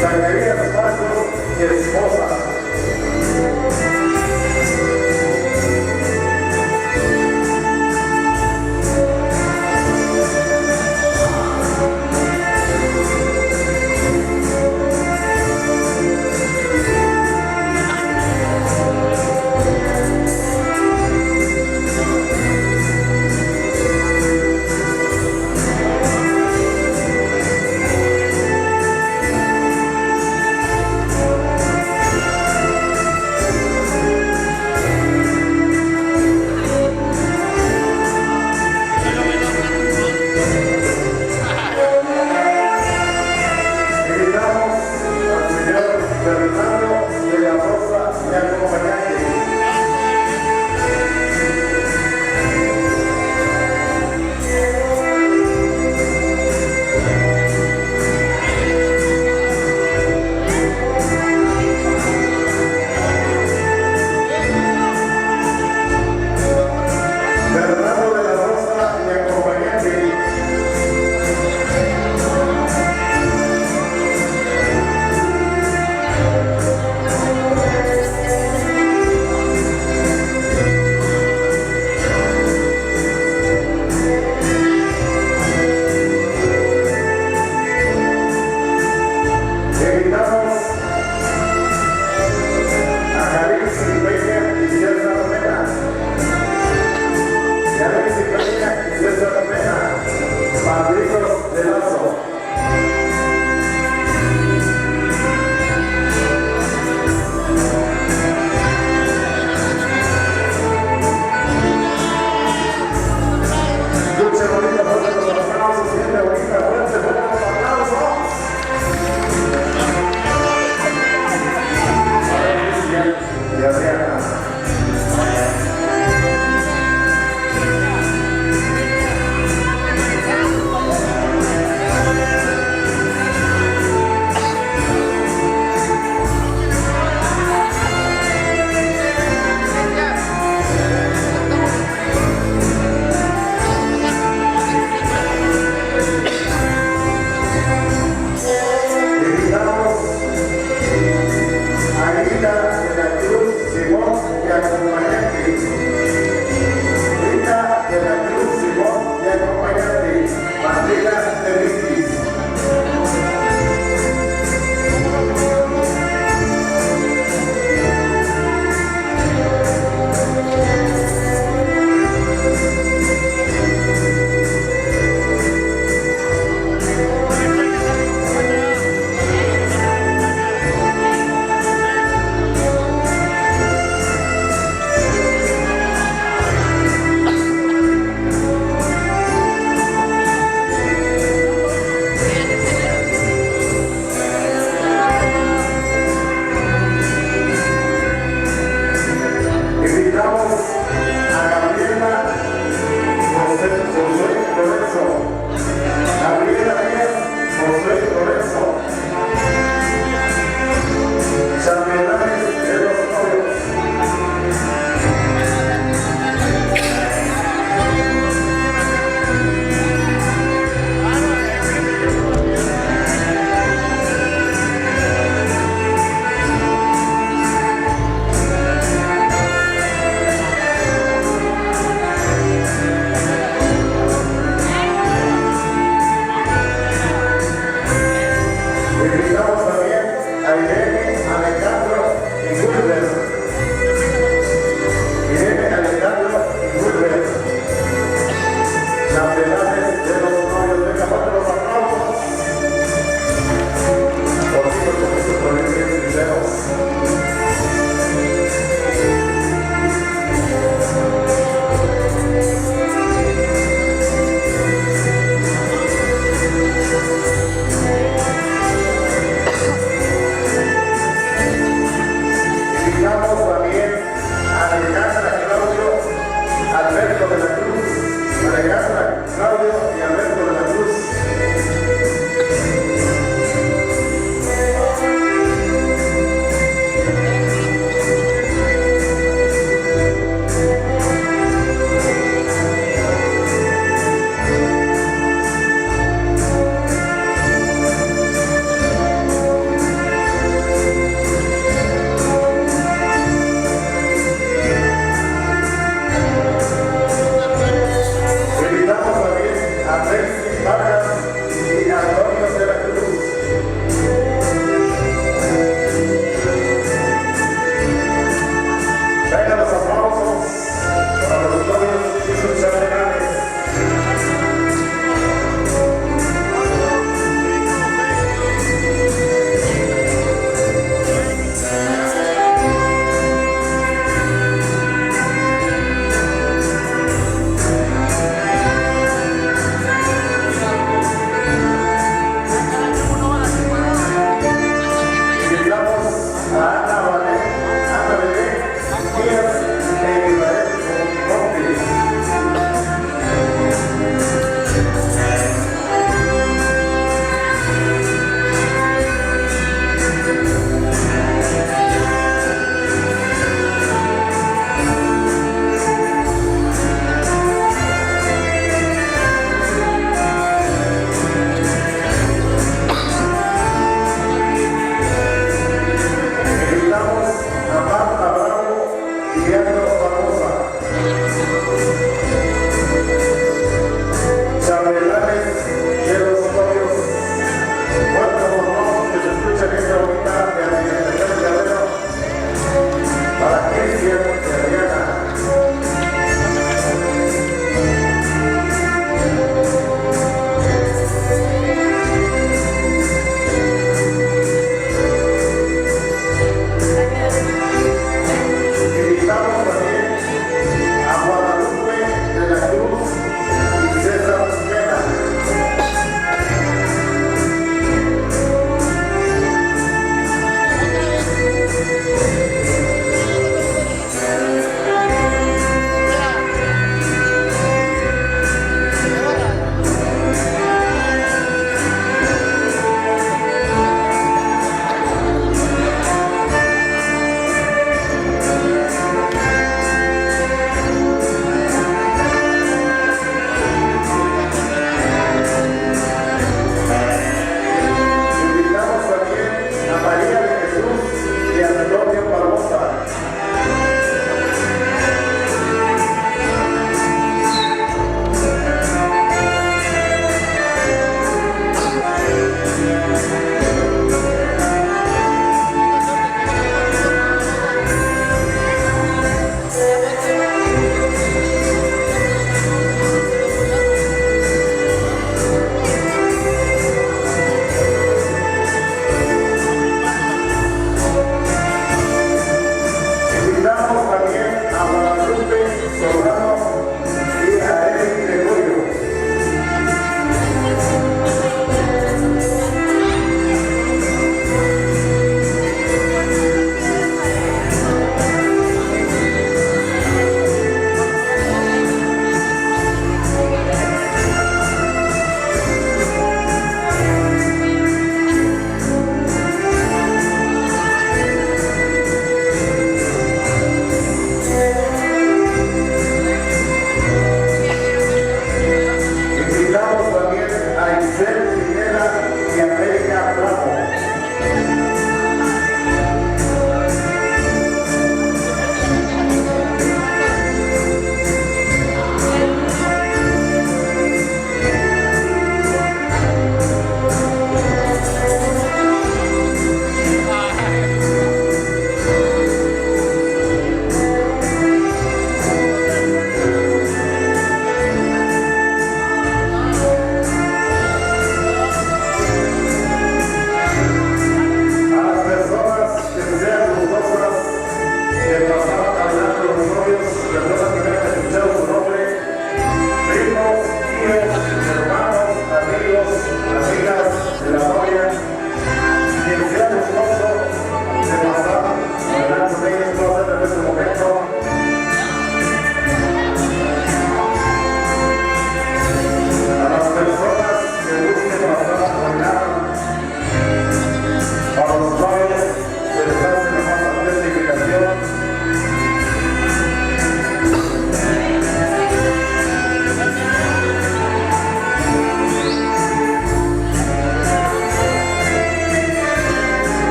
Zacarías Marcos y esposa.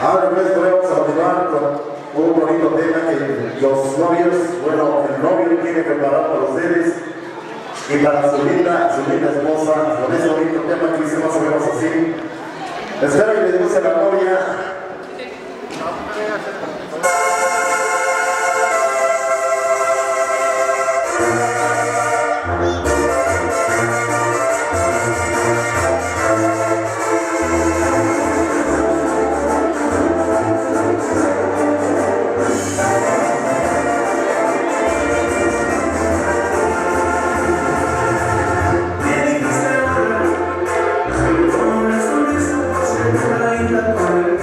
Ahora pues podemos continuar con un bonito tema que los novios, bueno, el novio tiene preparado para ustedes y para su linda esposa, con ese bonito tema que dice más o menos así. Espero que les guste la novia. Con la sonrisa se baila con el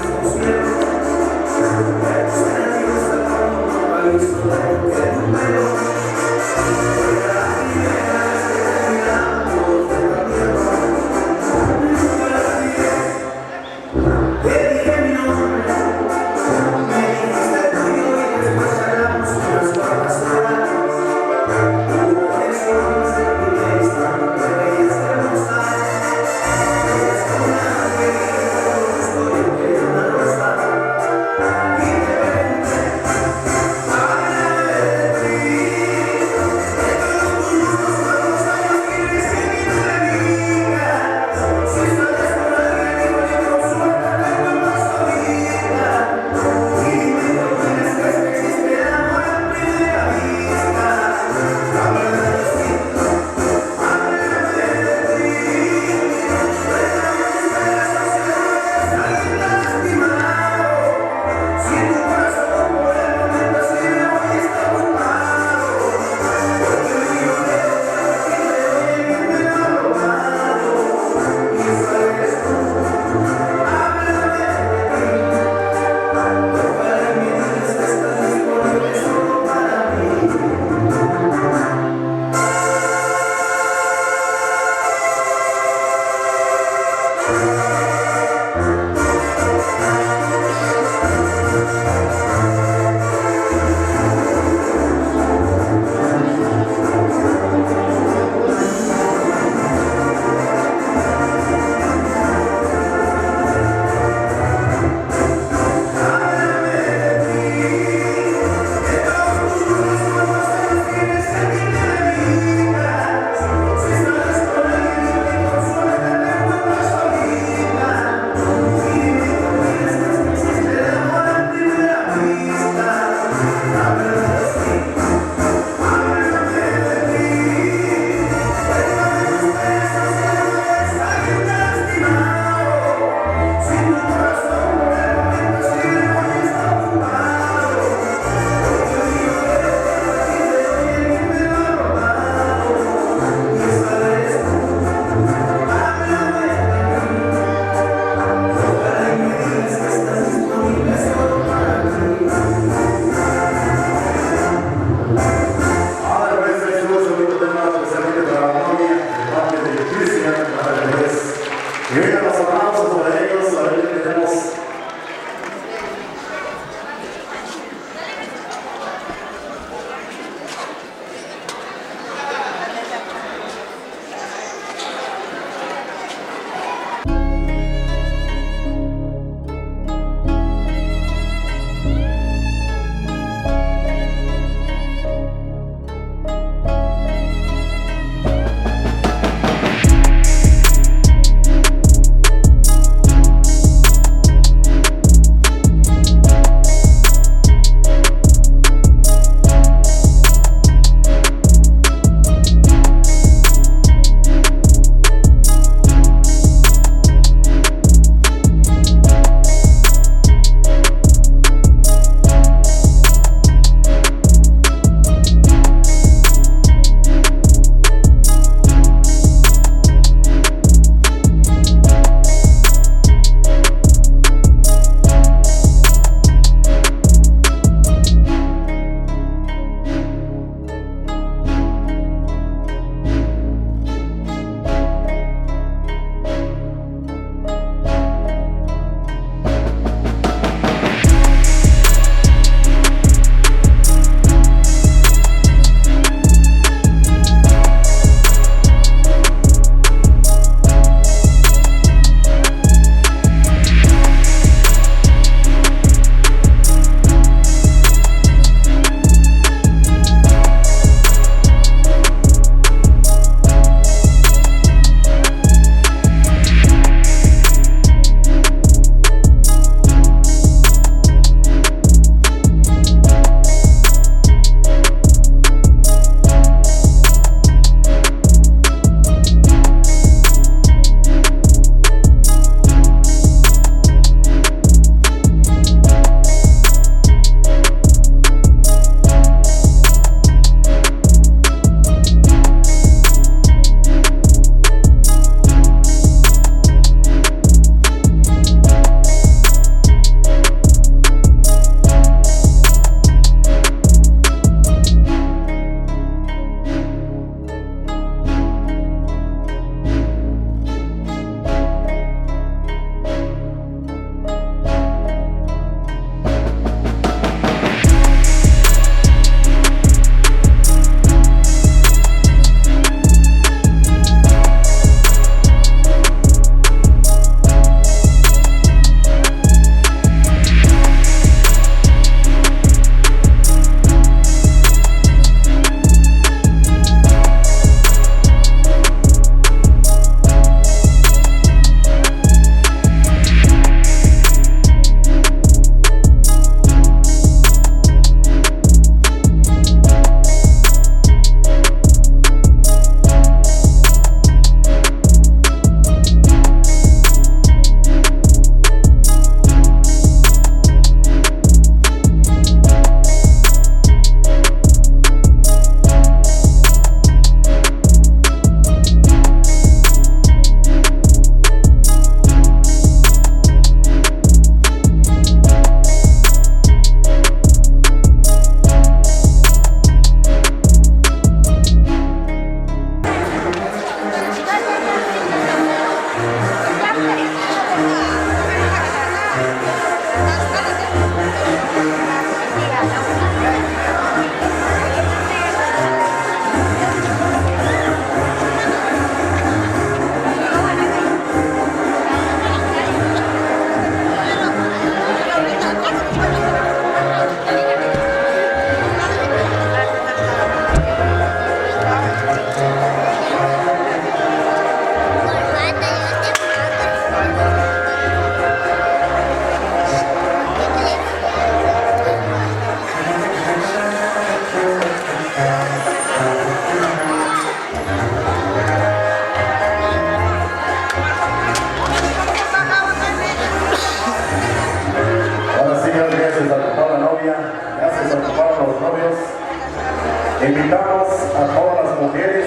Invitamos a todas las mujeres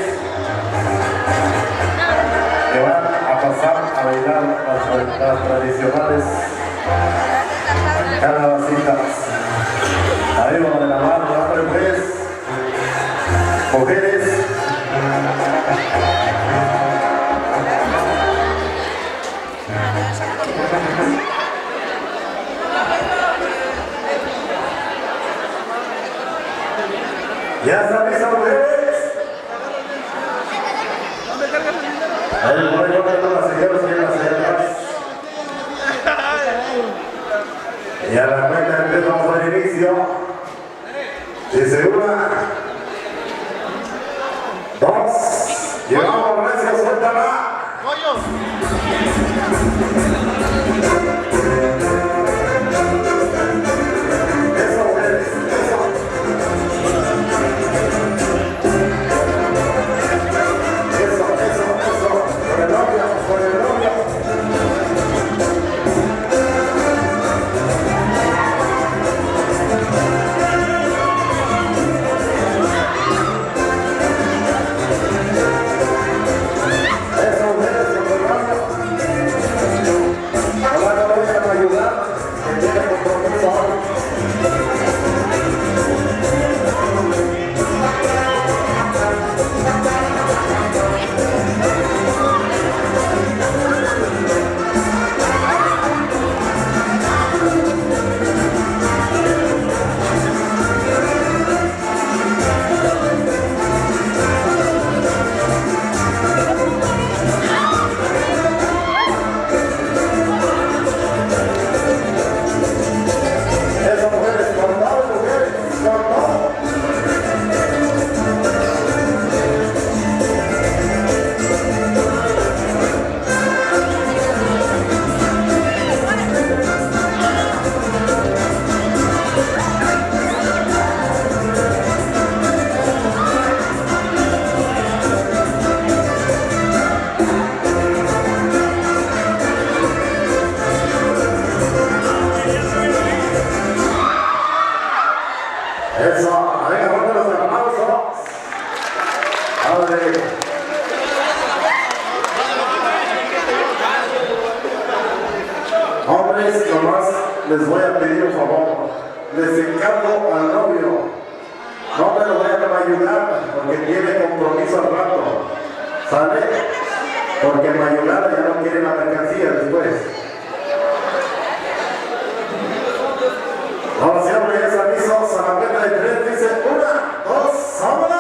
que van a pasar a bailar las tradicionales calabacitas. Ahí donde la mano, pues, mujeres. ¿Ya están listas, mujeres? Ahí voy a ver las señoras y las señoras. Y a la cuenta de tres vamos al inicio. Dice una, dos, llevamos recio, suéltala. Hombres, nomás les voy a pedir un favor. Les encargo al novio. No me lo vayan a ayudar porque tiene compromiso al rato. ¿Sale? Porque Mayolada ya no quiere la mercancía después. Ahora sí, hombre, ya están listos. A la cuenta de tres dice una, dos, vámonos.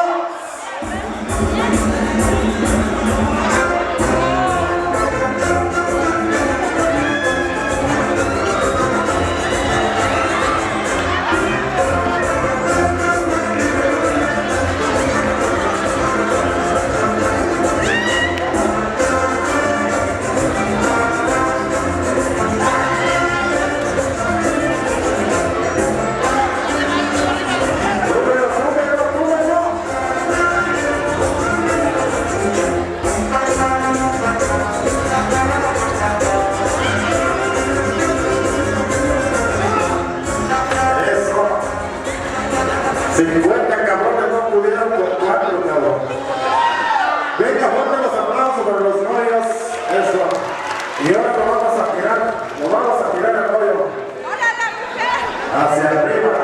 Hacia arriba.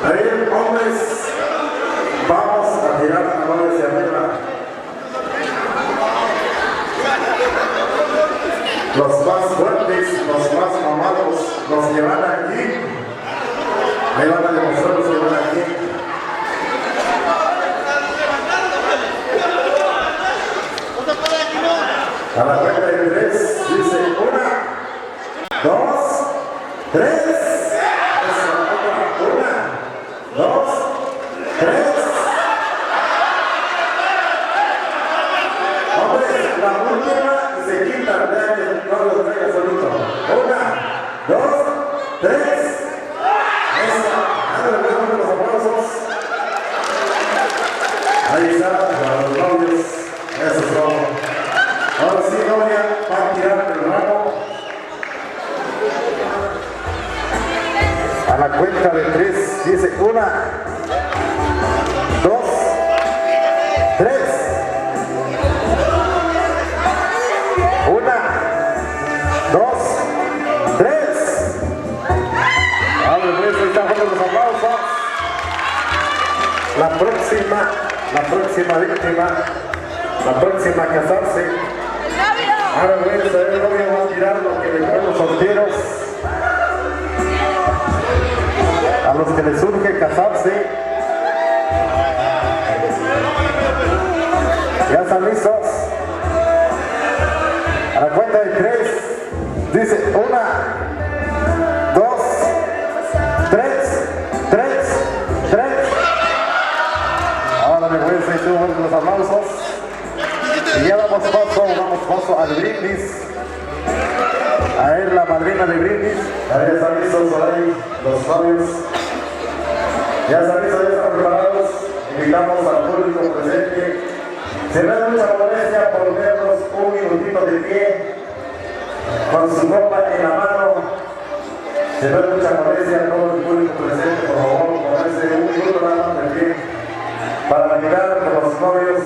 Ahí, hombres, vamos a tirar la mano hacia arriba. Los más fuertes, los más mamados, los que van aquí, ahí van a demostrar los que van aquí. A la cuenta de tres, dice una, dos, tres. Una, dos, tres. Hombre, la última se quita, ya que no lo traiga solito. Una, dos, tres. Eso, háganle los aplausos. Ahí está, para los novios. Eso es todo. Ahora sí, novia, va a tirar el ramo. A la cuenta de 3, dice 1, 2, 3. 1, 2, 3. Vale, pues ahí están los aplausos. La próxima víctima, la próxima a casarse. Ahora voy a saber, no voy a tirar lo que le ponen los solteros. A los que les surge casarse. ¿Ya están listos? A la cuenta de 3, dice 1, 2, 3, 3, 3. Ahora me voy a hacer los aplausos. Y ya damos paso al brindis. A ver, la madrina de brindis. A ver, están listos por ahí los novios. Ya están listos, ya están preparados. Invitamos al público presente. Se me da mucha molestia por vernos un minutito de pie, con su copa en la mano. Se me da mucha molestia a todo el público presente, por favor, ponerse un minuto nada más de pie, para mirar por los novios.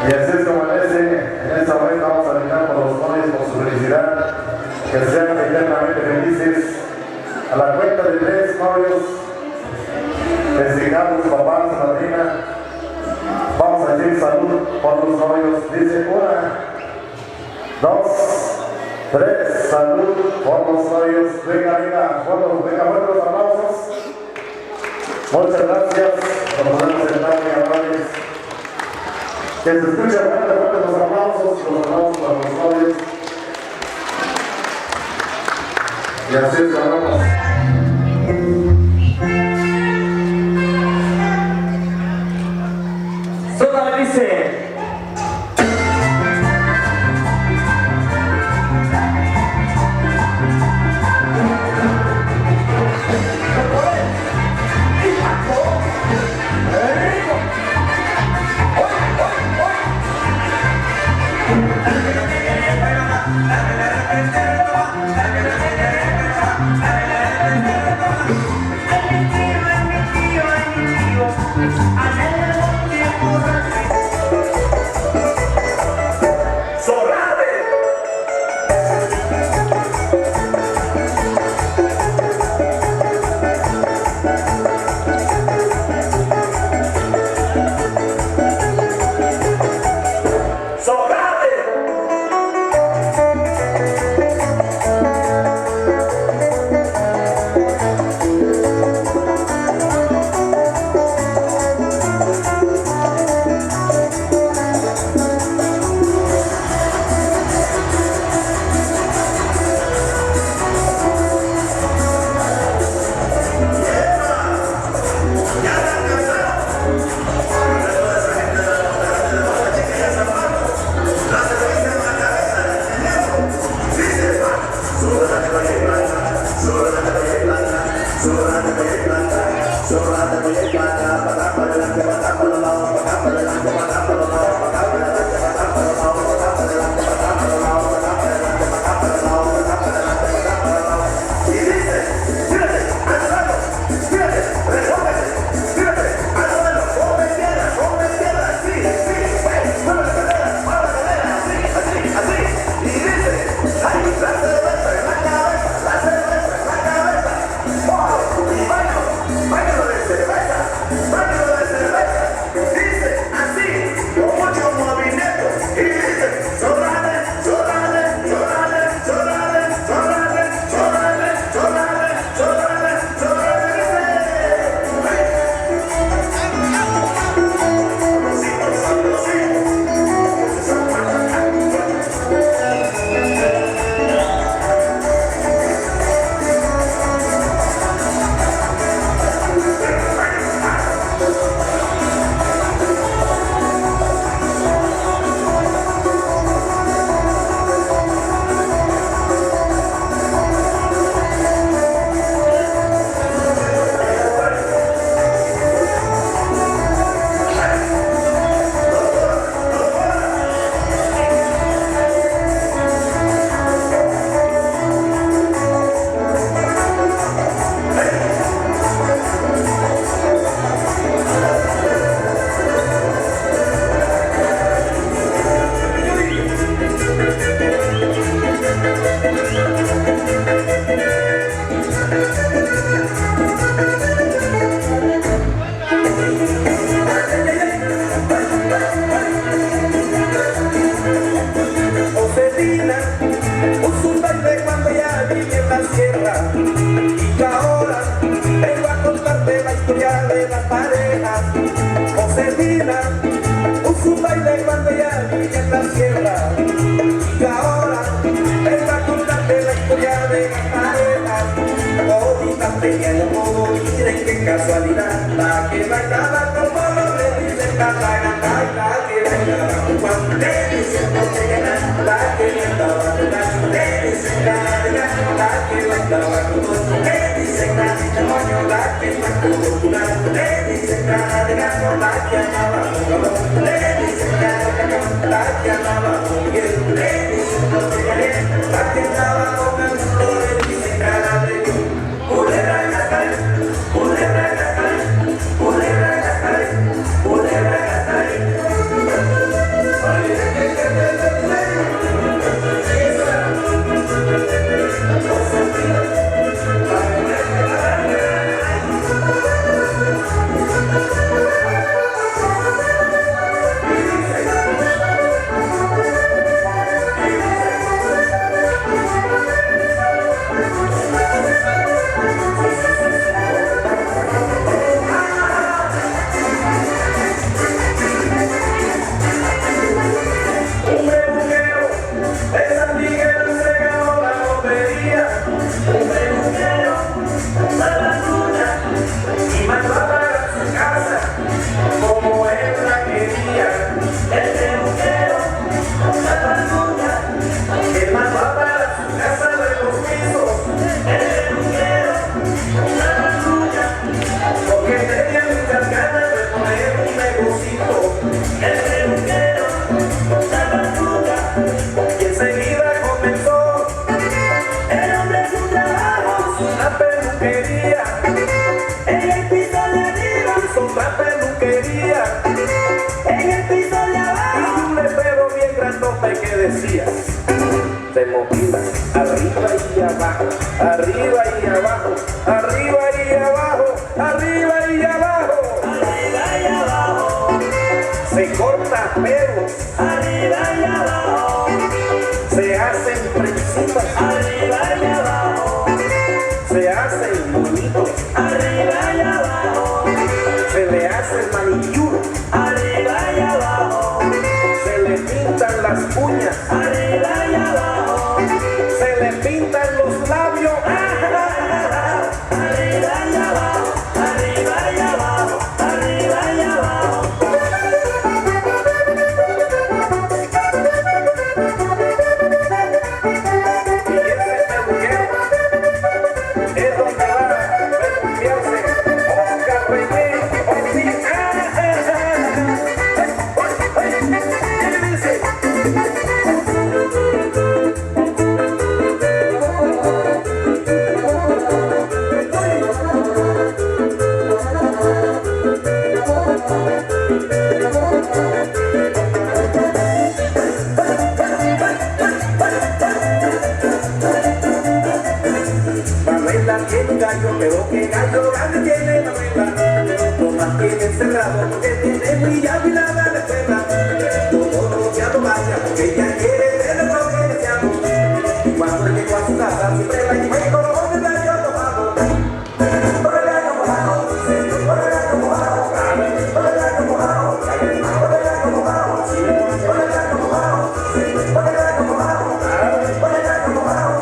Y así es como en esta momento vamos a brindar por los novios, por su felicidad, que sean eternamente felices. A la cuenta de 3 novios, festejados, papás, madrina, vamos a decir salud por los novios. Dice 1, 2, 3, salud por los novios. Venga, fuerte los aplausos. Muchas gracias por ponernos sentados y amables. Que se escuchen fuerte los aplausos para los novios. Y así es, vamos. Solo dice. casualidad, la que bailaba como lo le dicen la que bailaba con Juan, le dicen la que bailaba con Juan, le dicen la que bailaba con Juan, le dicen la que bailaba con Juan, le dicen la que amaba con Juan, le dicen la que amaba con Miguel, le dicen la que andaba con el mundo, le dicen cara de culebra en la calle, culebra en la calle, culebra en la calle, culebra en la calle. Se movía arriba y abajo, arriba y abajo, arriba y abajo, arriba y abajo, arriba y abajo. Se corta pelos, arriba y abajo. Se hacen prensas, arriba y abajo. Se hacen bonitos, arriba y abajo. Se le hace el manicure, arriba y abajo. Se le pintan las uñas, arriba y abajo. Se le pintan los labios, arriba y abajo, arriba y abajo, arriba y abajo. Y ese peluquero es donde va a peluquearse Oscar René Ortiz. ¿Qué dice? Manuela tiene gallo, pero que gallo grande tiene Manuela. Lo mantiene encerrado porque tiene brillante y la gana espera. Todo lo que hago vaya porque ella quiere ver lo que deseamos. Y cuando llego a su casa siempre la encuentro con el gallo mojado. Por el gallo mojado, por el gallo mojado, por el gallo mojado, por el gallo mojado, por el gallo mojado, por el gallo mojado, por el gallo mojado, por el gallo mojado.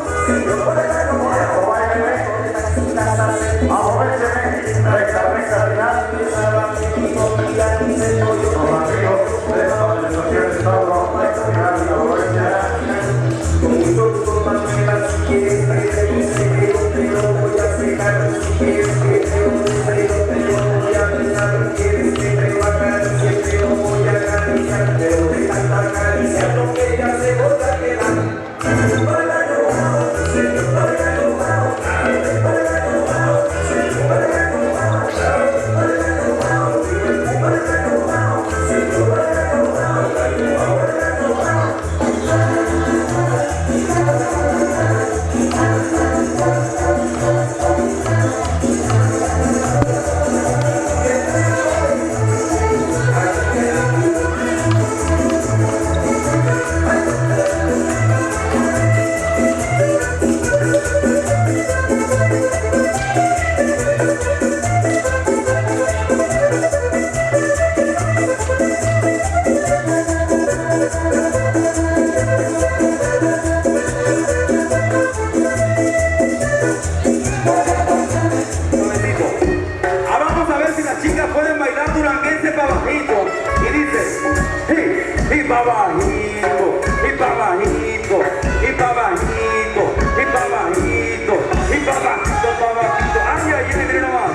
chicas pueden bailar duranguense para bajito. Y dice, y pa' bajito, y pa' bajito, y pa' bajito, y pa' bajito, y pa' bajito, pa' bajito. Ay, ay, ay, miren nomás.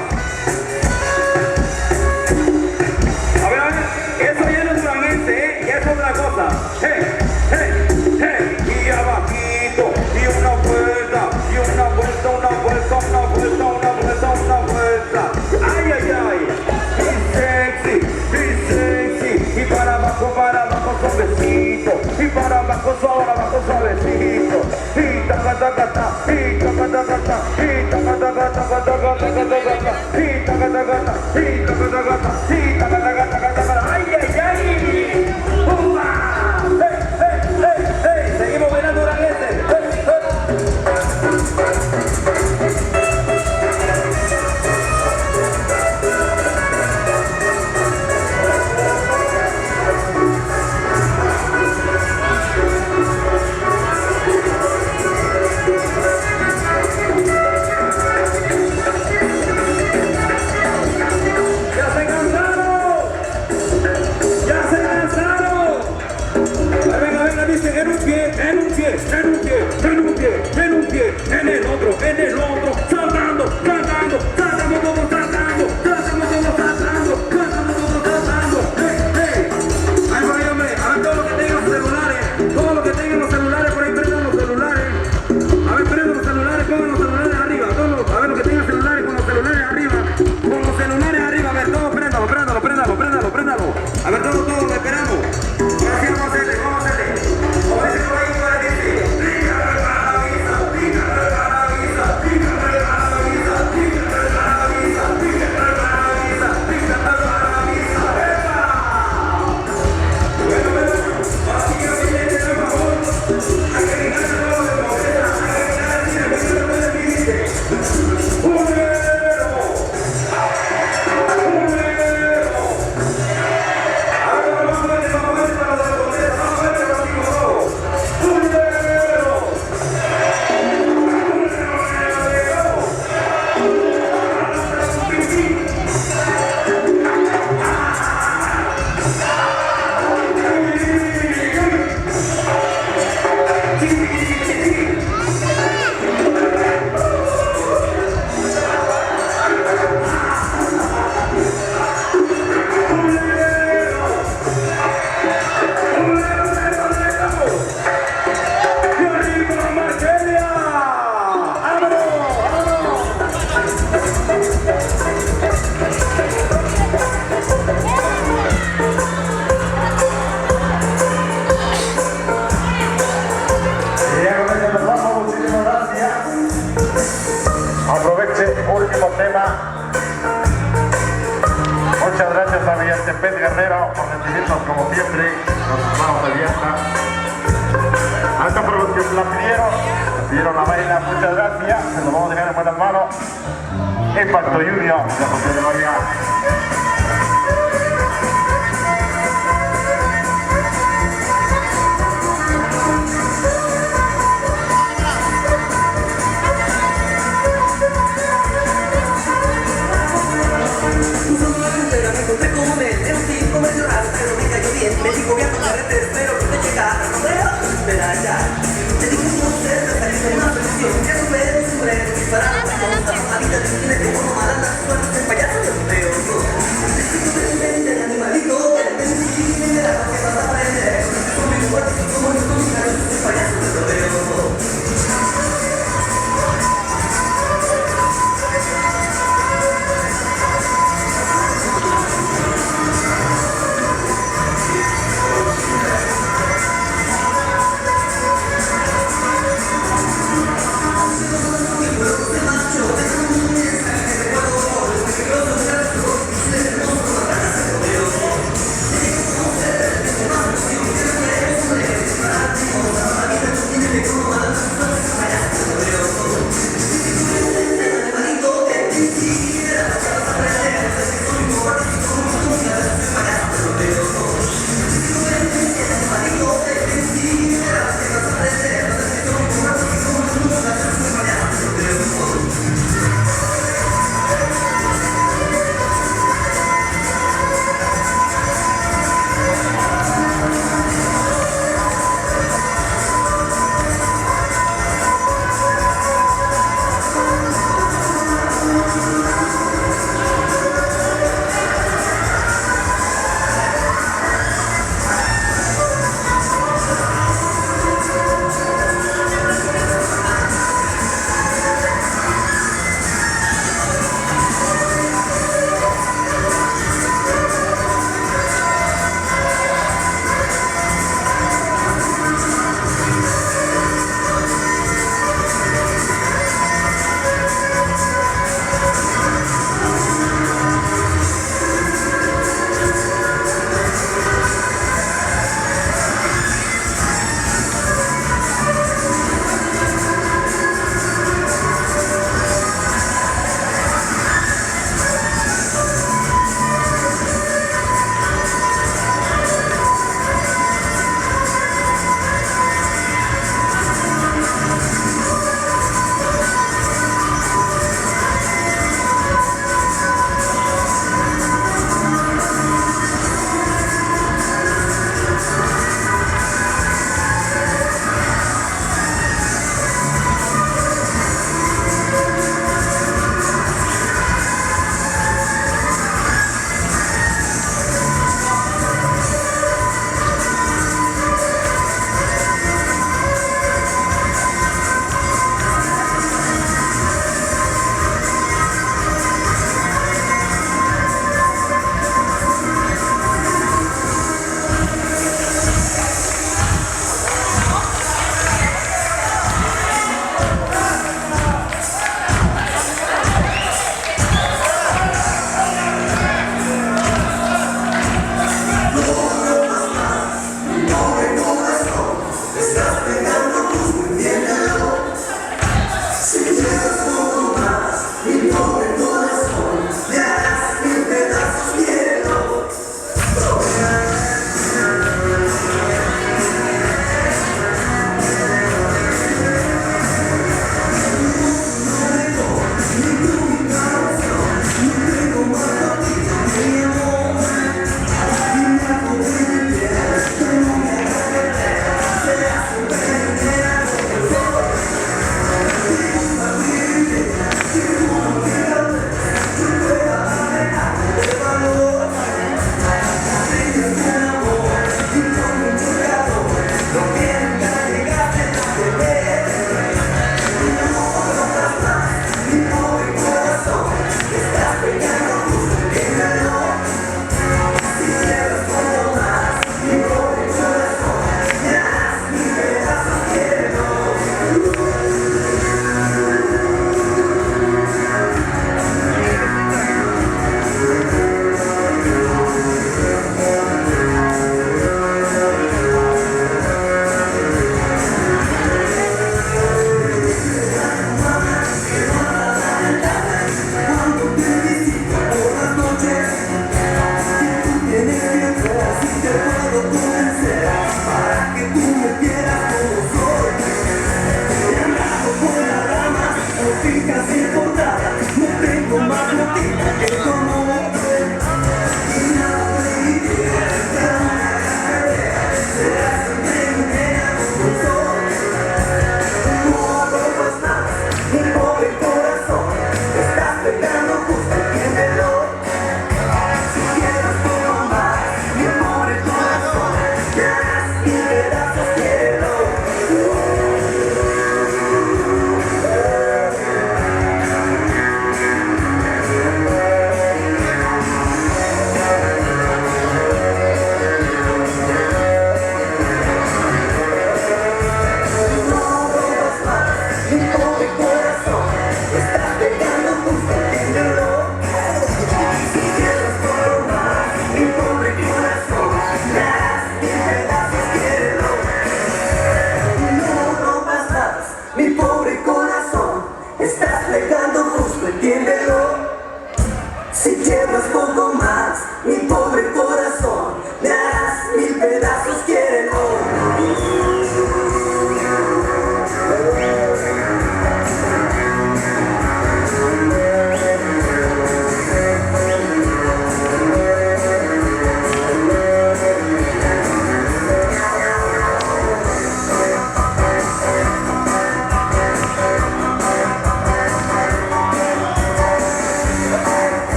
A ver, eso ya no es duranguense, y eso es otra cosa. Y abajito, y una vuelta, y una vuelta, una vuelta, una vuelta, una vuelta, una vuelta. Ay, ay, ay. Y sexy, y para abajo suavecito, y para abajo suavecito. Y taca, taca, taca, y taca, taca, taca, y taca, taca, taca, taca, taca, taca, y taca, taca, taca, y taca, taca, taca, y taca, taca, taca, taca. Ay, ay, ay. ¡Pumba! Seguimos bailando duranguense. En el otro, saltando, saltando, saltando, todos saltando, saltando, todos saltando, saltando, todos saltando. Ay, por ahí, hombre, a ver todos los que tengan los celulares, todos los que tengan los celulares, por ahí prendan los celulares. A ver, prendan los celulares, pongan los celulares arriba, todos, a ver los que tengan celulares con los celulares arriba, con los celulares arriba, a ver, todos préndalo. A ver, todos, esperamos. Ahora sí vamos a hacerle. Como dice por ahí, para decir. Último tema. Muchas gracias a Villatepet Guerrero por recibirnos como siempre, con sus manos abiertas. A esta por los que la pidieron la baila, muchas gracias. Se lo vamos a dejar en buenas manos. Impacto Junior de José de María. Me dijo voy a contarte, espero que te llegara, no veo, espera ya. Te dije no sé, te saliste una solución, que supere, disparada, la vida de cine, como nomada, las suertes del payaso, yo veo yo. Necesito presidente, el animalito, el bendición, de la que vas a aprender. Con mis fuerzas y como mis comisarios, el payaso, yo veo yo.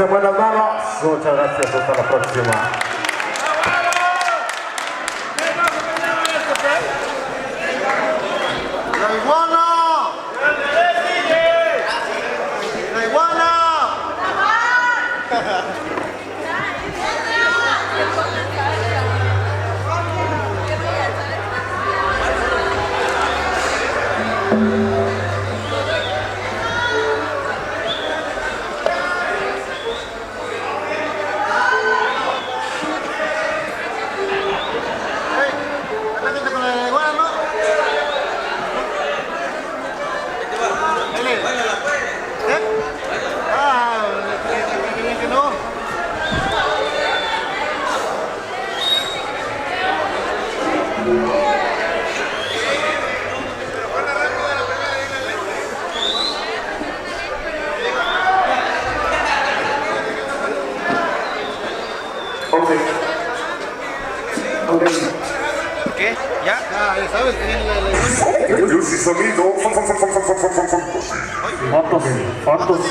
en buenas manos. Muchas gracias, hasta la próxima. ¡La iguana! ¡La iguana! ¿Qué? ¿Ya? Ya sabes que viene la Luz y sonido. Fotos.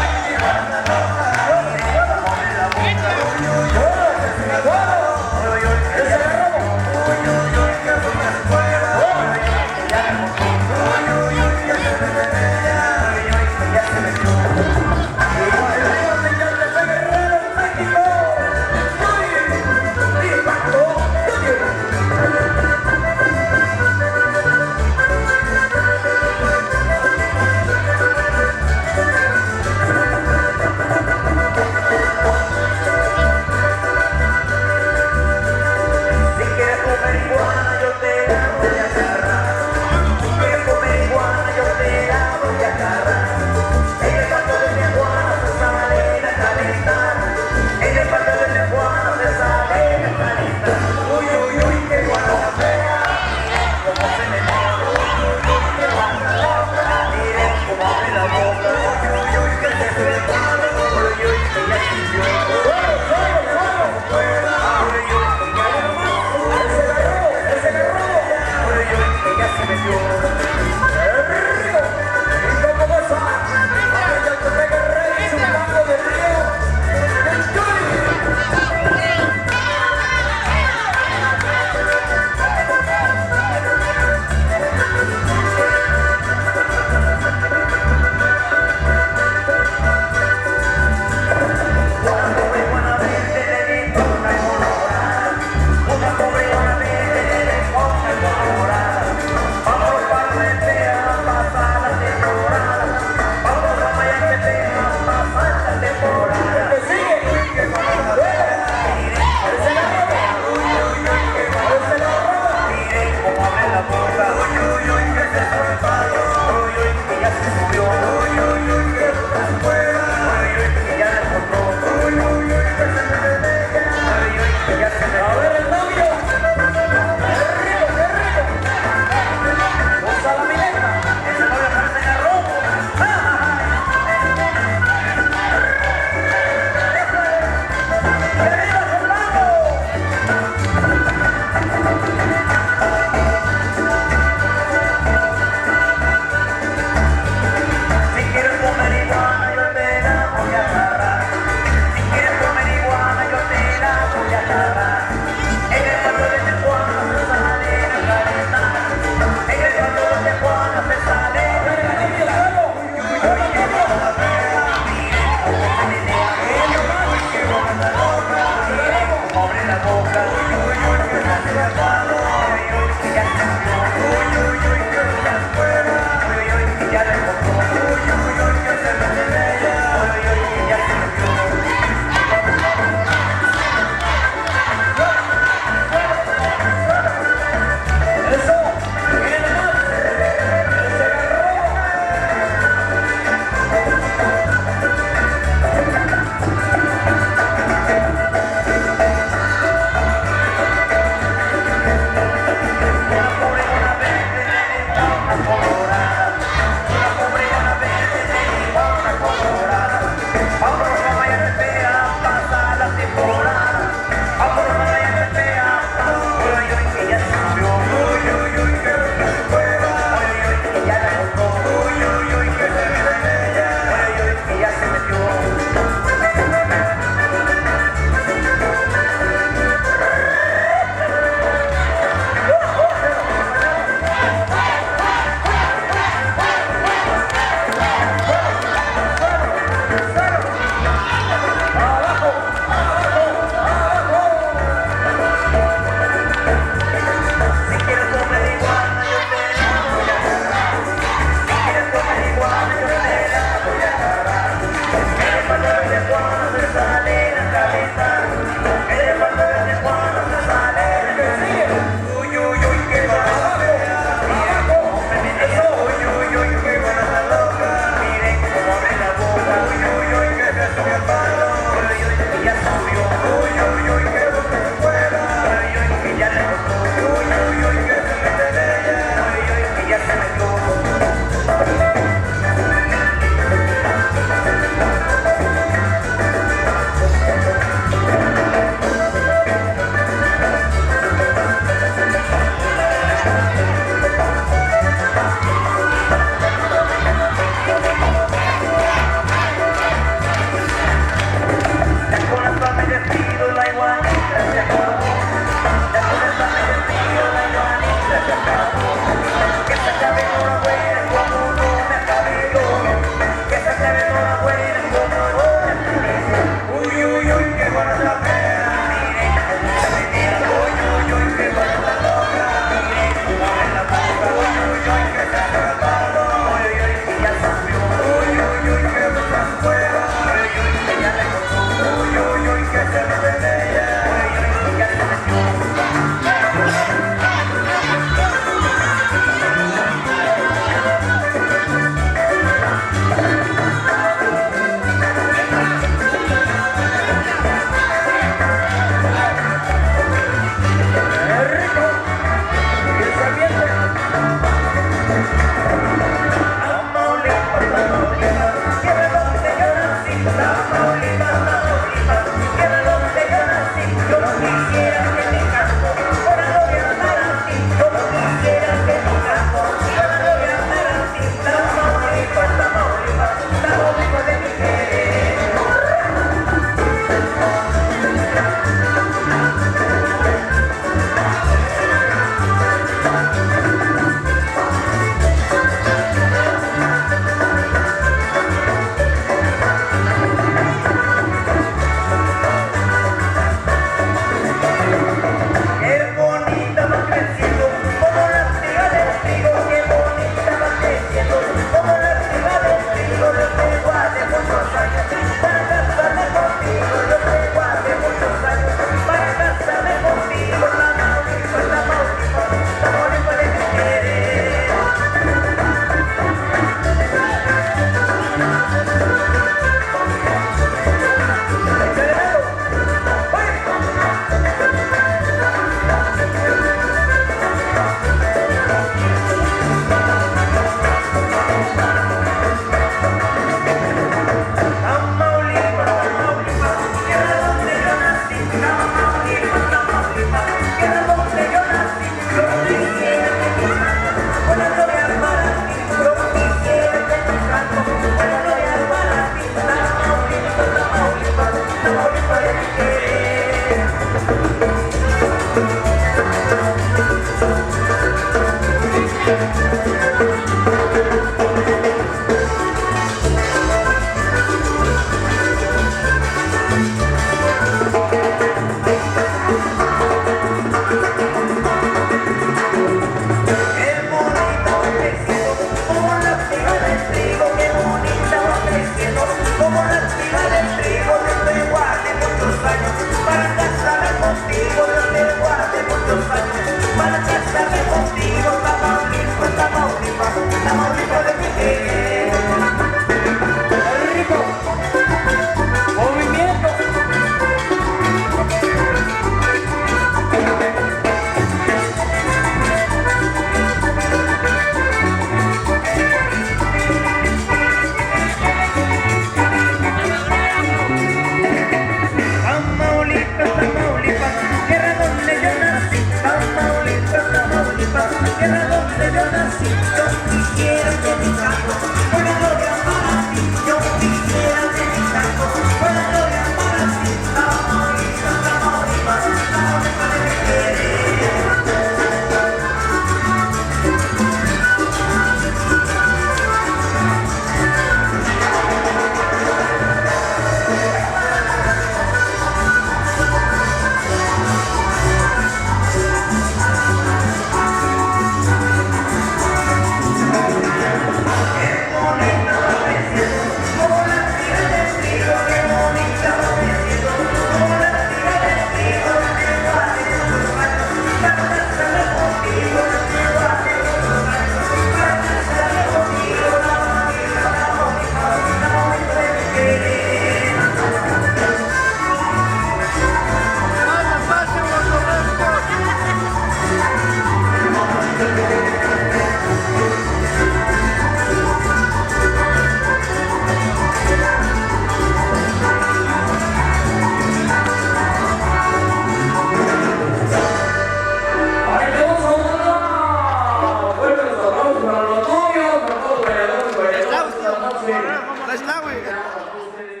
para ustedes.